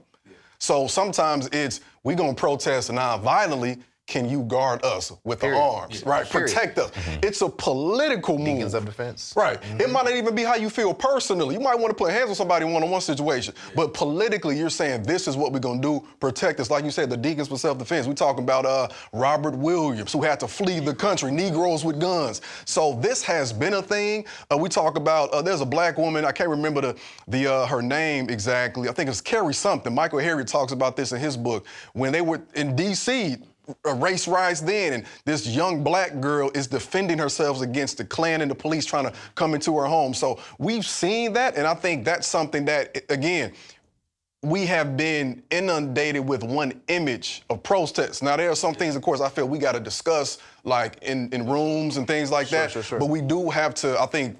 Speaker 3: So sometimes it's, we gonna protest non-violently, can you guard us with the arms, right? Protect us. It's a political move.
Speaker 2: Beacons of defense.
Speaker 3: Right. It might not even be how you feel personally. You might want to put hands on somebody in one-on-one situation. But politically, you're saying this is what we're going to do, protect us. Like you said, the Deacons for Self-Defense. We talking about Robert Williams, who had to flee the country, Negroes with guns. So this has been a thing. We talk about, there's a black woman, I can't remember her name exactly. I think it's Carrie something. Michael Harriot talks about this in his book. When they were in D.C., race riots then, and this young black girl is defending herself against the Klan and the police trying to come into her home. So we've seen that, and I think that's something that, again, we have been inundated with one image of protests. Now, there are some things, of course, I feel we got to discuss, like in rooms and things like that.
Speaker 2: Sure.
Speaker 3: But we do have to, I think,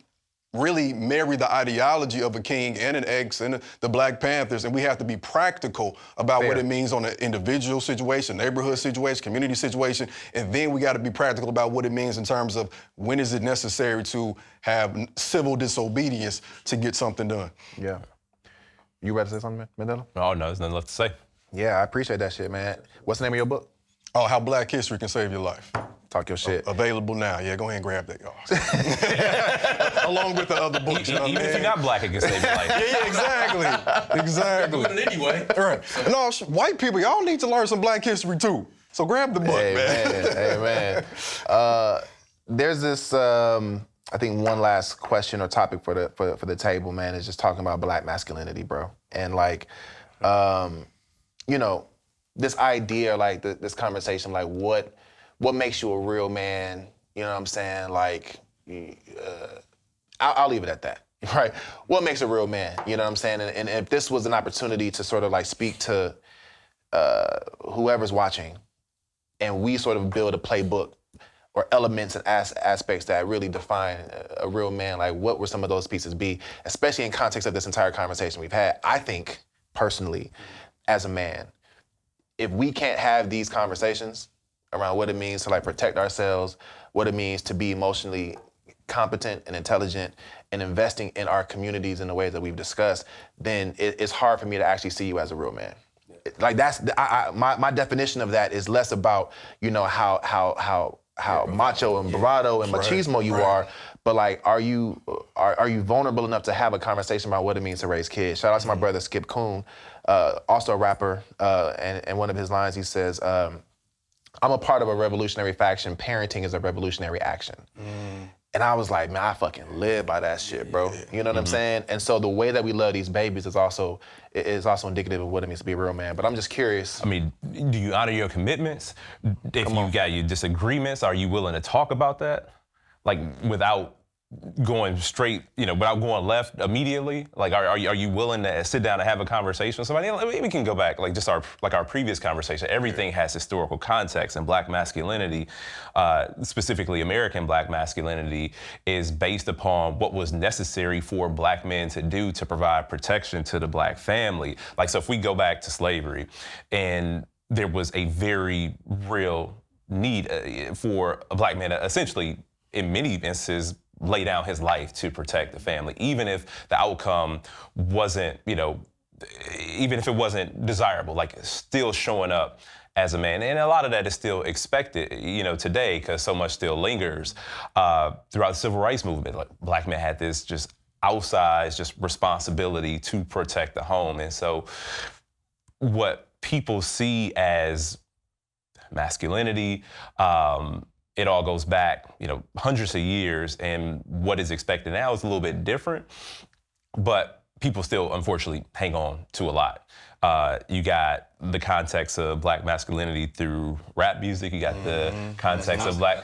Speaker 3: really marry the ideology of a King and an X and the Black Panthers, and we have to be practical about what it means on an individual situation, neighborhood situation, community situation, and then we got to be practical about what it means in terms of when is it necessary to have civil disobedience to get something done.
Speaker 2: Yeah. You ready to say something, Mandela?
Speaker 1: Oh, no, there's nothing left to say.
Speaker 2: Yeah, I appreciate that shit, man. What's the name of your book?
Speaker 3: Oh, How Black History Can Save Your Life.
Speaker 2: Talk your shit.
Speaker 3: Available now. Yeah, go ahead and grab that, y'all. Along with the other books.
Speaker 1: Even if you're not black, it can save your life.
Speaker 3: Yeah, exactly. Exactly.
Speaker 4: Doing it anyway.
Speaker 3: All right. No, white people, y'all need to learn some black history too. So grab the book, man.
Speaker 2: There's this, I think one last question or topic for the table, man, is just talking about black masculinity, bro. And like, you know, this idea, like this conversation, like what makes you a real man? You know what I'm saying? Like, I'll leave it at that, right? What makes a real man? You know what I'm saying? And if this was an opportunity to sort of like speak to whoever's watching, and we sort of build a playbook or elements and aspects that really define a real man, like what would some of those pieces be, especially in context of this entire conversation we've had? I think, personally, as a man, if we can't have these conversations around what it means to like protect ourselves, what it means to be emotionally competent and intelligent and investing in our communities in the ways that we've discussed, then it's hard for me to actually see you as a real man. Like that's, my definition of that is less about, you know, how macho and bravado and machismo you are, but like, are you vulnerable enough to have a conversation about what it means to raise kids? Shout out to my brother Skip Coon, also a rapper, and one of his lines, he says, I'm a part of a revolutionary faction. Parenting is a revolutionary action. And I was like, man, I fucking live by that shit, bro. You know what I'm saying? And so the way that we love these babies is also indicative of what it means to be a real man. But I'm just curious.
Speaker 1: I mean, do you honor your commitments? If you got your disagreements, are you willing to talk about that? Like without going straight, you know, without going left immediately? Like, are you willing to sit down and have a conversation with somebody? Maybe we can go back, like just our previous conversation. Everything has historical context, and black masculinity, specifically American black masculinity, is based upon what was necessary for black men to do to provide protection to the black family. Like, so if we go back to slavery, and there was a very real need for a black man to essentially, in many instances, lay down his life to protect the family, even if the outcome wasn't, you know, even if it wasn't desirable, like still showing up as a man. And a lot of that is still expected, you know, today, because so much still lingers throughout the civil rights movement. Like, black men had this just outsized just responsibility to protect the home. And so what people see as masculinity, it all goes back, you know, hundreds of years, and what is expected now is a little bit different. But people still unfortunately hang on to a lot. You got the context of Black masculinity through rap music. You got the context of Black,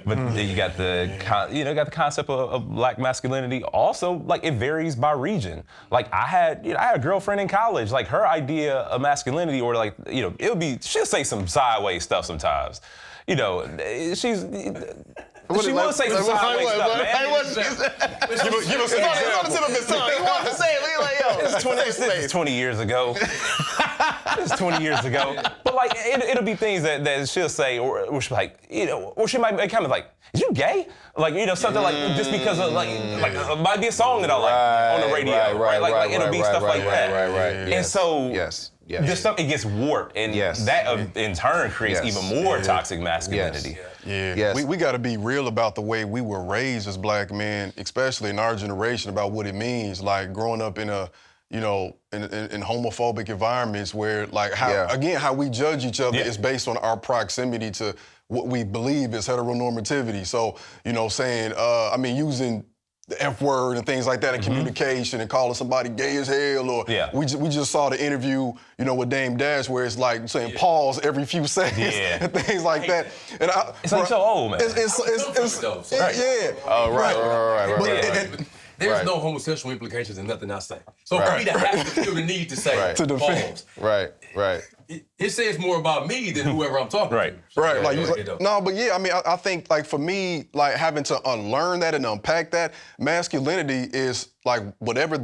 Speaker 1: but then you got the got the concept of Black masculinity. Also, like, it varies by region. Like, I had a girlfriend in college. Like, her idea of masculinity, or like, she'll say some sideways stuff sometimes. She will say some sideways stuff, man.
Speaker 3: Give us an example.
Speaker 2: He wanted to say it. We like, yo,
Speaker 1: This is 20 years ago. This is 20 years ago. But like, it'll be things that she'll say, or she'll be like, or she might make comments like, "Is you gay?" Like, something like, just because of like it might be a song that I like on the radio, right? Like it'll be stuff like that.
Speaker 2: Right.
Speaker 1: And so,
Speaker 2: Yes.
Speaker 1: just stuff, it gets warped, and that in turn creates even more toxic masculinity.
Speaker 3: Yeah, we got to be real about the way we were raised as Black men, especially in our generation, about what it means. Like, growing up in a, in homophobic environments where, like, how we judge each other is based on our proximity to what we believe is heteronormativity. So, saying, using the F word and things like that in communication, and calling somebody gay as hell, or we just saw the interview, with Dame Dash, where it's like saying pause every few seconds and things like that. And
Speaker 1: it's like so old, man.
Speaker 3: It's
Speaker 2: Right.
Speaker 4: There's no homosexual implications in nothing I say. So for me to have to feel the need to say
Speaker 3: to defend.
Speaker 4: pause,
Speaker 2: Right.
Speaker 4: it says more about me than whoever I'm talking to. So,
Speaker 3: I think, like, for me, like, having to unlearn that and unpack that, masculinity is like whatever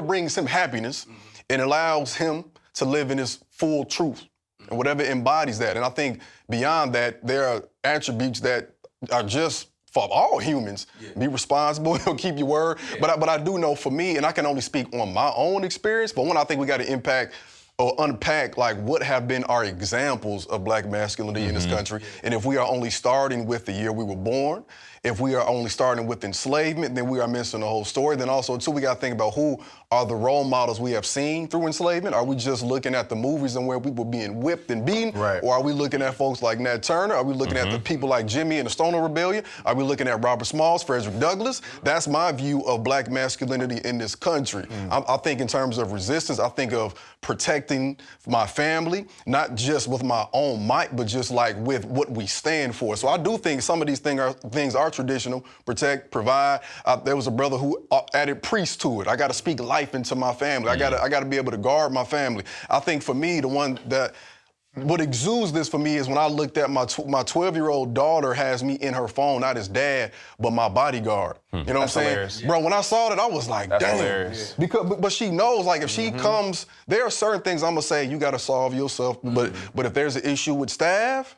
Speaker 3: brings him happiness and allows him to live in his full truth, and whatever embodies that. And I think beyond that, there are attributes that are just for all humans. Be responsible, keep your word. But I do know, for me, and I can only speak on my own experience, but one, I think we got to impact or unpack, like, what have been our examples of Black masculinity in this country. And if we are only starting with the year we were born, if we are only starting with enslavement, then we are missing the whole story. Then also, too, we got to think about who are the role models we have seen through enslavement. Are we just looking at the movies and where people being whipped and beaten?
Speaker 2: Right.
Speaker 3: Or are we looking at folks like Nat Turner? Are we looking at the people like Jimmy and the Stoner Rebellion? Are we looking at Robert Smalls, Frederick Douglass? That's my view of Black masculinity in this country. I think in terms of resistance, I think of protecting my family, not just with my own might, but just like with what we stand for. So I do think some of these things are traditional: protect, provide. There was a brother who added priest to it. I got to speak life into my family. I got to be able to guard my family. I think for me, the one that what exudes this for me is when I looked at my 12-year-old daughter has me in her phone, not his dad, but my bodyguard. You know what I'm saying?
Speaker 2: Hilarious.
Speaker 3: Bro, when I saw that, I was like,
Speaker 2: That's
Speaker 3: damn.
Speaker 2: hilarious.
Speaker 3: But she knows, like, if she comes, there are certain things I'm gonna say you gotta solve yourself. But if there's an issue with staff,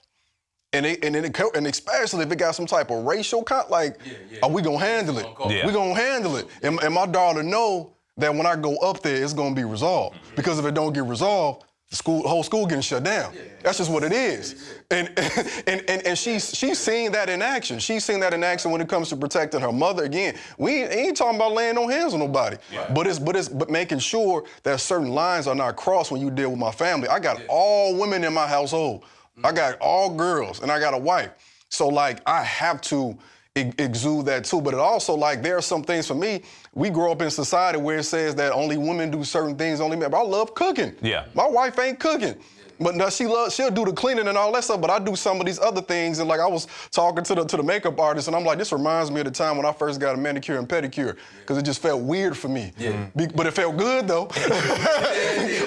Speaker 3: and especially if it got some type of racial are we gonna handle it?
Speaker 1: Yeah.
Speaker 3: We gonna handle it. And my daughter know that when I go up there, it's gonna be resolved. Because if it don't get resolved, the whole school getting shut down. That's just what it is. And she's seen that in action. She's seen that in action when it comes to protecting her mother. Again, we ain't talking about laying no hands on nobody. Yeah. But making sure that certain lines are not crossed when you deal with my family. I got all women in my household. I got all girls, and I got a wife. So, like, I have to exude that too. But it also, like, there are some things for me. We grow up in society where it says that only women do certain things, only men. But I love cooking.
Speaker 1: Yeah.
Speaker 3: My wife ain't cooking. But no, she'll do the cleaning and all that stuff, but I do some of these other things. And like, I was talking to the makeup artist, and I'm like, this reminds me of the time when I first got a manicure and pedicure, because it just felt weird for me. Yeah. But it felt good though.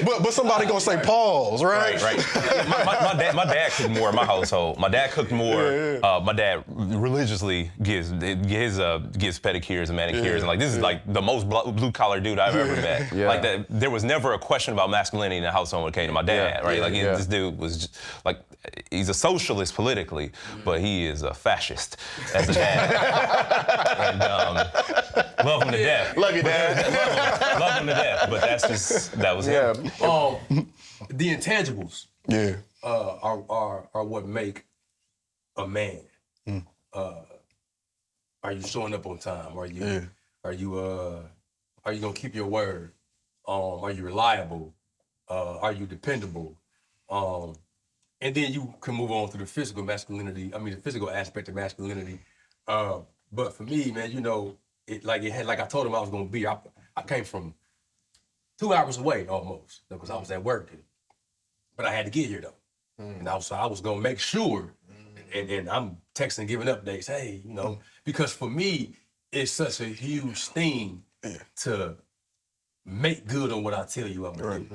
Speaker 3: but somebody gonna say pause, right?
Speaker 1: Right. My dad cooked more in my household. My dad cooked more. My dad religiously gives pedicures and manicures, and like, this is like the most blue collar dude I've ever met. Yeah. Like, that, there was never a question about masculinity in the household when it came to my dad, right? Like, this dude was just, like, he's a socialist politically, but he is a fascist as a dad. And love him to death.
Speaker 2: Love you, Dad.
Speaker 1: Love him to death. But that was him.
Speaker 4: The intangibles are what make a man. Are you showing up on time? Are you gonna keep your word? Are you reliable? Are you dependable? And then you can move on to the physical masculinity. The physical aspect of masculinity. But for me, man, like I told him I was gonna be. I I came from 2 hours away almost, because I was at work. But I had to get here though. And also I was gonna make sure, and I'm texting, giving updates, hey, you know, because for me, it's such a huge thing to make good on what I tell you I'm gonna do.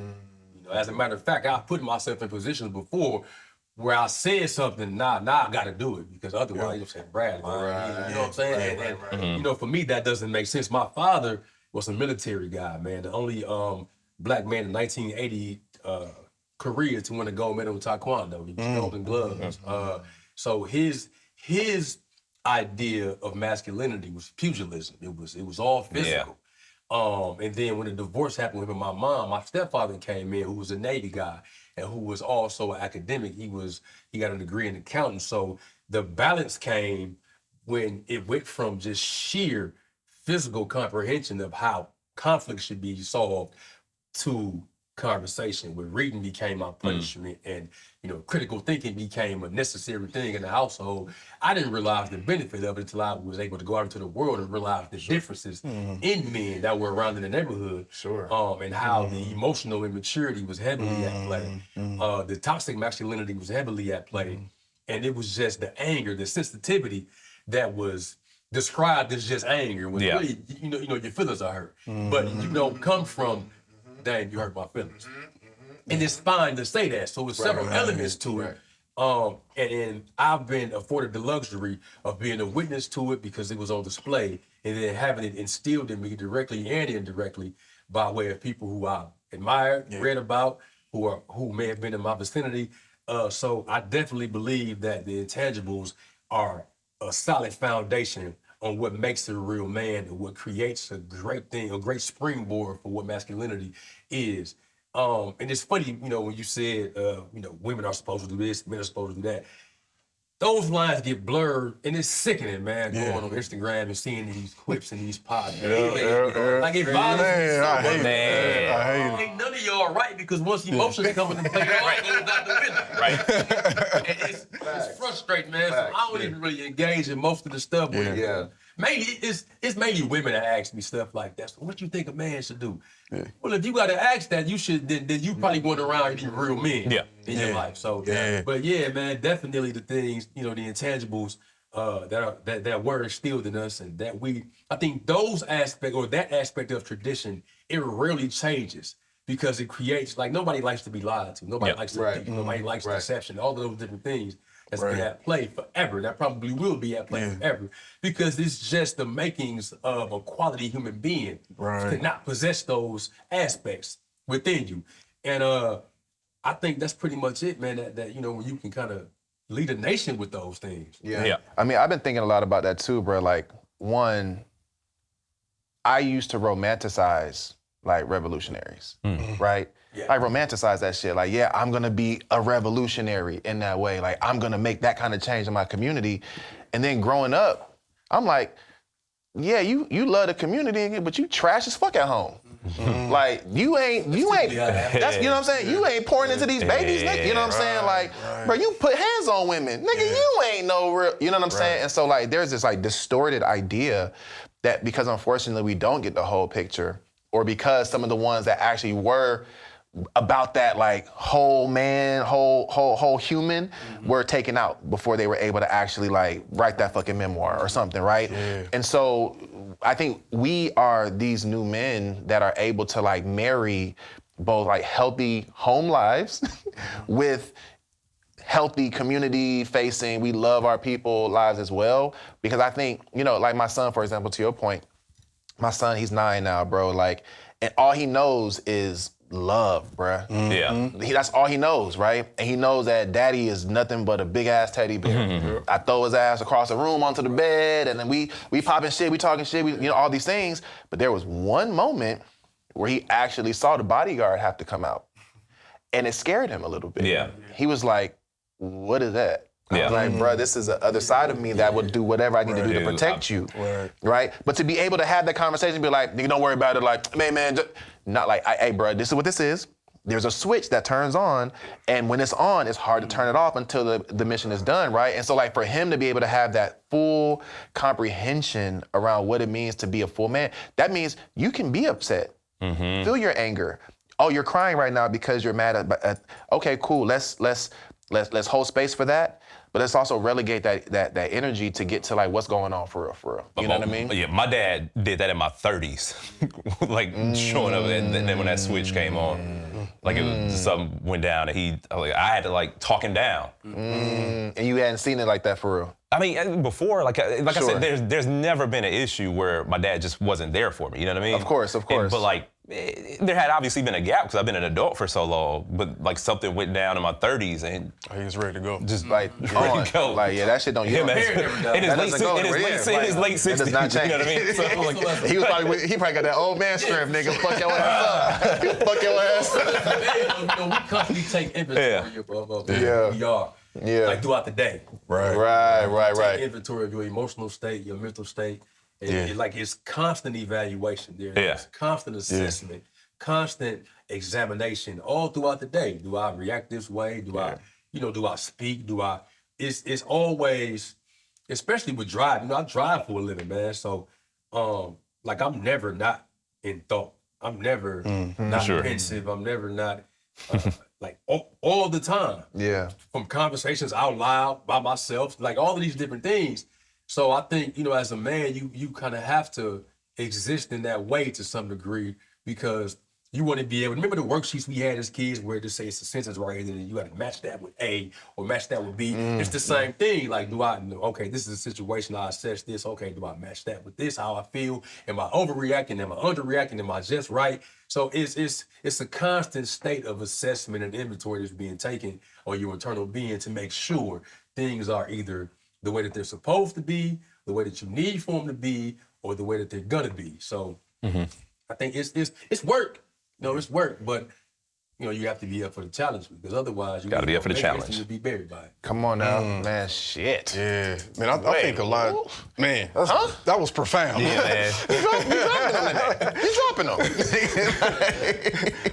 Speaker 4: You know, as a matter of fact, I put myself in positions before where I said something, now I gotta do it, because otherwise you'll say, Brad, you know what I'm saying? And you know, for me, that doesn't make sense. My father was a military guy, man. The only black man in 1980 Korea to win a gold medal in Taekwondo. He was Golden Gloves. So his idea of masculinity was pugilism. It was all physical. And then when the divorce happened with my mom, my stepfather came in, who was a Navy guy and who was also an academic. He got a degree in accounting. So the balance came when it went from just sheer physical comprehension of how conflict should be solved to conversation, where reading became my punishment and, you know, critical thinking became a necessary thing in the household. I didn't realize the benefit of it until I was able to go out into the world and realize the differences in men that were around in the neighborhood. And how the emotional immaturity was heavily at play. The toxic masculinity was heavily at play. And it was just the anger, the sensitivity that was described as just anger. When really, you know, your feelings are hurt. But you don't come from, dang, you hurt my feelings. And it's fine to say that. So there's several elements to it. And I've been afforded the luxury of being a witness to it because it was on display, and then having it instilled in me directly and indirectly by way of people who I admired, read about, who may have been in my vicinity. So I definitely believe that the intangibles are a solid foundation on what makes a real man and what creates a great thing, a great springboard for what masculinity is. And it's funny, you know, when you said, you know, women are supposed to do this, men are supposed to do that. Those lines get blurred, and it's sickening, man, going on Instagram and seeing these clips and these podcasts. Like, it bothers me so much.
Speaker 3: I hate it.
Speaker 4: Ain't none of y'all right, because once emotions come into play, it all goes out the window. And it's frustrating, man. So I don't even really engage in most of the stuff. Mainly, it's mainly women that ask me stuff like that. So what you think a man should do? Well, if you got to ask that, you should. Then you probably going around eating real men in your life. So, but yeah, man, definitely the things, you know, the intangibles that were instilled in us, and that I think those aspects, or that aspect of tradition, it rarely changes, because it creates, like, nobody likes to be lied to. Nobody likes to think. Nobody likes deception. All those different things. That's been at play forever. That probably will be at play forever, because it's just the makings of a quality human being to not possess those aspects within you. And I think that's pretty much it, man. That you know, when you can kind of lead a nation with those things.
Speaker 2: I mean, I've been thinking a lot about that too, bro. Like, one, I used to romanticize like revolutionaries, right? Like, romanticize that shit. Like, yeah, I'm gonna be a revolutionary in that way. Like, I'm gonna make that kind of change in my community. And then growing up, I'm like, yeah, you love the community, but you trash as fuck at home. Like, you ain't, that's, you know what I'm saying? You ain't pouring into these babies, nigga. You know what I'm saying? Like, bro, you put hands on women. Nigga, you ain't no real, you know what I'm saying? And so, like, there's this, like, distorted idea that because, unfortunately, we don't get the whole picture, or because some of the ones that actually were about that, like, whole man, whole human, were taken out before they were able to actually, like, write that fucking memoir or something, right? And so I think we are these new men that are able to, like, marry both, like, healthy home lives with healthy community-facing, we love our people lives as well. Because I think, you know, like my son, for example, to your point, my son, he's 9 now, bro, like, and all he knows is love, bruh. That's all he knows, right? And he knows that daddy is nothing but a big ass teddy bear. I throw his ass across the room onto the bed, and then we popping shit, we talking shit, you know, all these things. But there was one moment where he actually saw the bodyguard have to come out, and it scared him a little bit. He was like, what is that? I was like, bro, this is the other side of me that would do whatever I need to do to protect you, right? But to be able to have that conversation, be like, nigga, don't worry about it. Like, man, just, not like, hey, bro, this is what this is. there's a switch that turns on, and when it's on, it's hard to turn it off until the mission is done, right? And so like for him to be able to have that full comprehension around what it means to be a full man, that means you can be upset, feel your anger. Oh, you're crying right now because you're mad at okay, cool, let's hold space for that. But let's also relegate that energy to get to like what's going on for real. You know what I mean?
Speaker 1: Yeah, my dad did that in my 30s, like showing up, and then when that switch came on, like it was something went down, and I had to like talk him down.
Speaker 2: And you hadn't seen it like that for real.
Speaker 1: I mean, before, like
Speaker 2: Sure.
Speaker 1: I said, there's never been an issue where my dad just wasn't there for me. You know what I mean?
Speaker 2: Of course.
Speaker 1: But like, there had obviously been a gap because I've been an adult for so long. But like something went down in my 30s, and
Speaker 3: He was ready to go.
Speaker 1: just
Speaker 2: Like,
Speaker 1: ready to go.
Speaker 2: like yeah, that shit don't.
Speaker 1: Him
Speaker 2: That
Speaker 1: in his late 60s.
Speaker 2: does not change.
Speaker 1: You know what I mean? So, like,
Speaker 2: he probably got that old man strength, nigga. Fuck your ass up. Fuck your ass up.
Speaker 4: We constantly take inventory of
Speaker 2: Yeah.
Speaker 4: who we are.
Speaker 2: Yeah.
Speaker 4: Like throughout the day.
Speaker 2: Right.
Speaker 4: Take inventory of your emotional state, your mental state. And like it's constant evaluation. There's constant assessment, constant examination all throughout the day. Do I react this way? Do I speak? It's always, especially with driving. I drive for a living, man. So like I'm never not in thought. I'm never not pensive. I'm never not like all the time.
Speaker 2: Yeah.
Speaker 4: From conversations out loud by myself, like all of these different things. So I think, as a man, you kind of have to exist in that way to some degree because you want to be able, remember the worksheets we had as kids where it just say it's a sentence right here, and you got to match that with A or match that with B. It's the same thing. Like, okay, this is a situation, I assess this. Okay, do I match that with this, how I feel? Am I overreacting? Am I underreacting? Am I just right? So it's a constant state of assessment and inventory that's being taken on your internal being to make sure things are either the way that they're supposed to be, the way that you need for them to be, or the way that they're gonna be. So I think it's work. It's work, but you have to be up for the challenge because otherwise you
Speaker 1: gotta be up for the challenge.
Speaker 4: You'll be buried by it.
Speaker 2: Come on now, man. Shit.
Speaker 3: Yeah, man, I think a lot, man, that was profound.
Speaker 1: yeah, man.
Speaker 2: He's dropping them.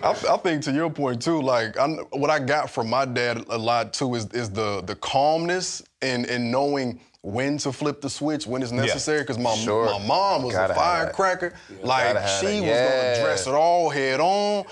Speaker 3: I think to your point too, like what I got from my dad a lot too is the calmness and knowing when to flip the switch, when it's necessary, because my mom was a firecracker. Like, she was gonna address it all head on.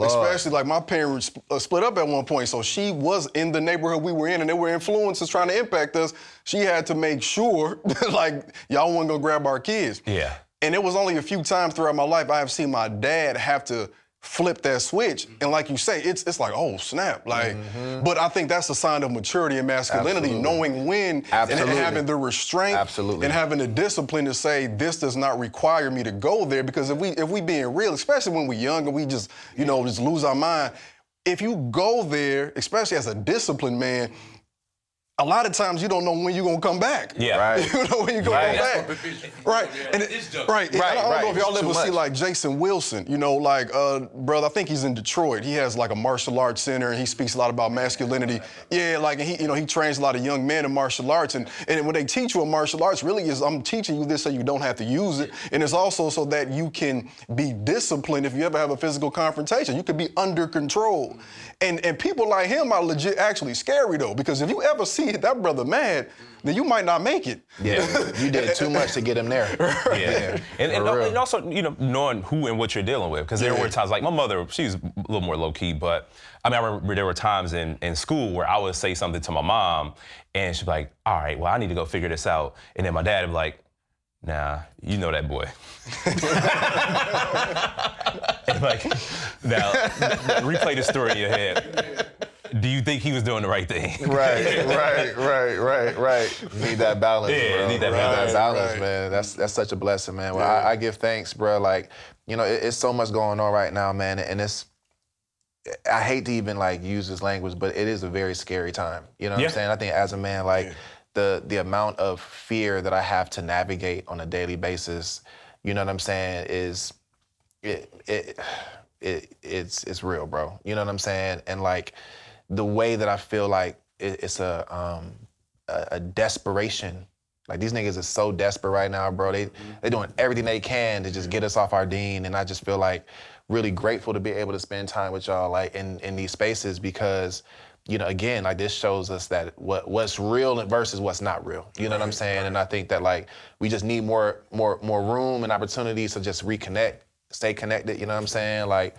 Speaker 3: Especially like my parents split up at one point, so she was in the neighborhood we were in, and there were influences trying to impact us. She had to make sure, like, y'all wasn't gonna grab our kids.
Speaker 1: Yeah.
Speaker 3: And it was only a few times throughout my life I have seen my dad have to flip that switch, and like you say, it's like, oh snap, like. But I think that's a sign of maturity and masculinity, knowing when and having the restraint, and having the discipline to say this does not require me to go there. Because if we being real, especially when we're young and we just just lose our mind, if you go there, especially as a disciplined man, a lot of times you don't know when you're gonna come back.
Speaker 1: Yeah.
Speaker 2: Right.
Speaker 3: You know when you're gonna come back. Right. And I don't know if y'all ever see like Jason Wilson, brother, I think he's in Detroit. He has like a martial arts center and he speaks a lot about masculinity. Yeah, like he trains a lot of young men in martial arts. And when they teach you a martial arts, really is I'm teaching you this so you don't have to use it. And it's also so that you can be disciplined if you ever have a physical confrontation. You could be under control. And people like him are legit actually scary though, because if you ever see that brother mad, then you might not make it.
Speaker 2: Yeah, you did too much to get him there.
Speaker 1: Yeah. And also, knowing who and what you're dealing with. Because there were times, like my mother, she's a little more low-key, but I remember there were times in school where I would say something to my mom, and she'd be like, all right, well, I need to go figure this out. And then my dad would be like, nah, you know that boy. And like, now, replay the story in your head. Do you think he was doing the right thing?
Speaker 2: Right. Need that balance, bro.
Speaker 1: Need that balance,
Speaker 2: man. That's such a blessing, man. Well, I give thanks, bro. Like, it's so much going on right now, man, and I hate to even like use this language, but it is a very scary time. You know what I'm saying? I think as a man, like the amount of fear that I have to navigate on a daily basis, you know what I'm saying, is it's real, bro. You know what I'm saying? And like the way that I feel like it's a desperation Like these niggas is so desperate right now, bro. They doing everything they can to just get us off our dean. And I just feel like really grateful to be able to spend time with y'all like in these spaces because, you know, again, like this shows us that what's real versus what's not real. You know what I'm saying? And I think that like we just need more room and opportunities to just reconnect, stay connected, you know what I'm saying? Like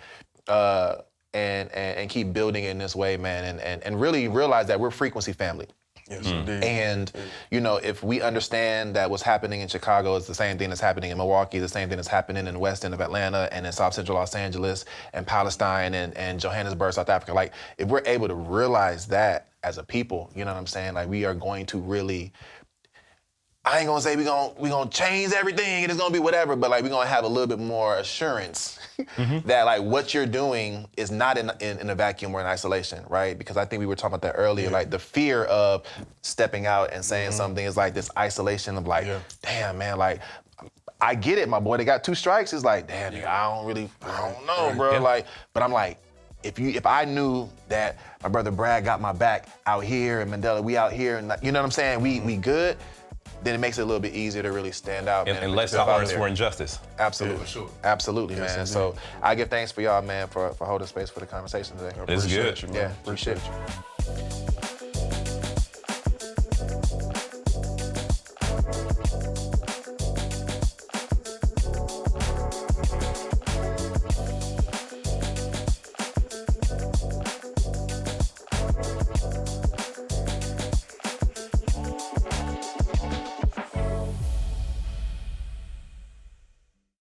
Speaker 2: and keep building in this way, man, and really realize that we're frequency family.
Speaker 3: Yes, indeed.
Speaker 2: And, you know, if we understand that what's happening in Chicago is the same thing that's happening in Milwaukee, the same thing that's happening in the west end of Atlanta and in South Central Los Angeles and Palestine and Johannesburg, South Africa, like if we're able to realize that as a people, you know what I'm saying? Like we are going to really, I ain't gonna say we gonna change everything and it's gonna be whatever, but like we're gonna have a little bit more assurance that like what you're doing is not in a vacuum or in isolation, right? Because I think we were talking about that earlier, like the fear of stepping out and saying something is like this isolation of like, damn man, like I get it, my boy, they got 2 strikes. It's like, damn, nigga, I don't know, bro. Like, but I'm like, if I knew that my brother Brad got my back out here and Mandela, we out here and you know what I'm saying, we good, then it makes it a little bit easier to really stand out, man.
Speaker 1: And less tolerance for injustice.
Speaker 2: Absolutely.
Speaker 4: Yeah, for sure.
Speaker 2: Absolutely, man.
Speaker 3: indeed.
Speaker 2: So I give thanks for y'all, man, for holding space for the conversation today.
Speaker 1: It's good.
Speaker 3: You, man.
Speaker 2: Yeah, appreciate you.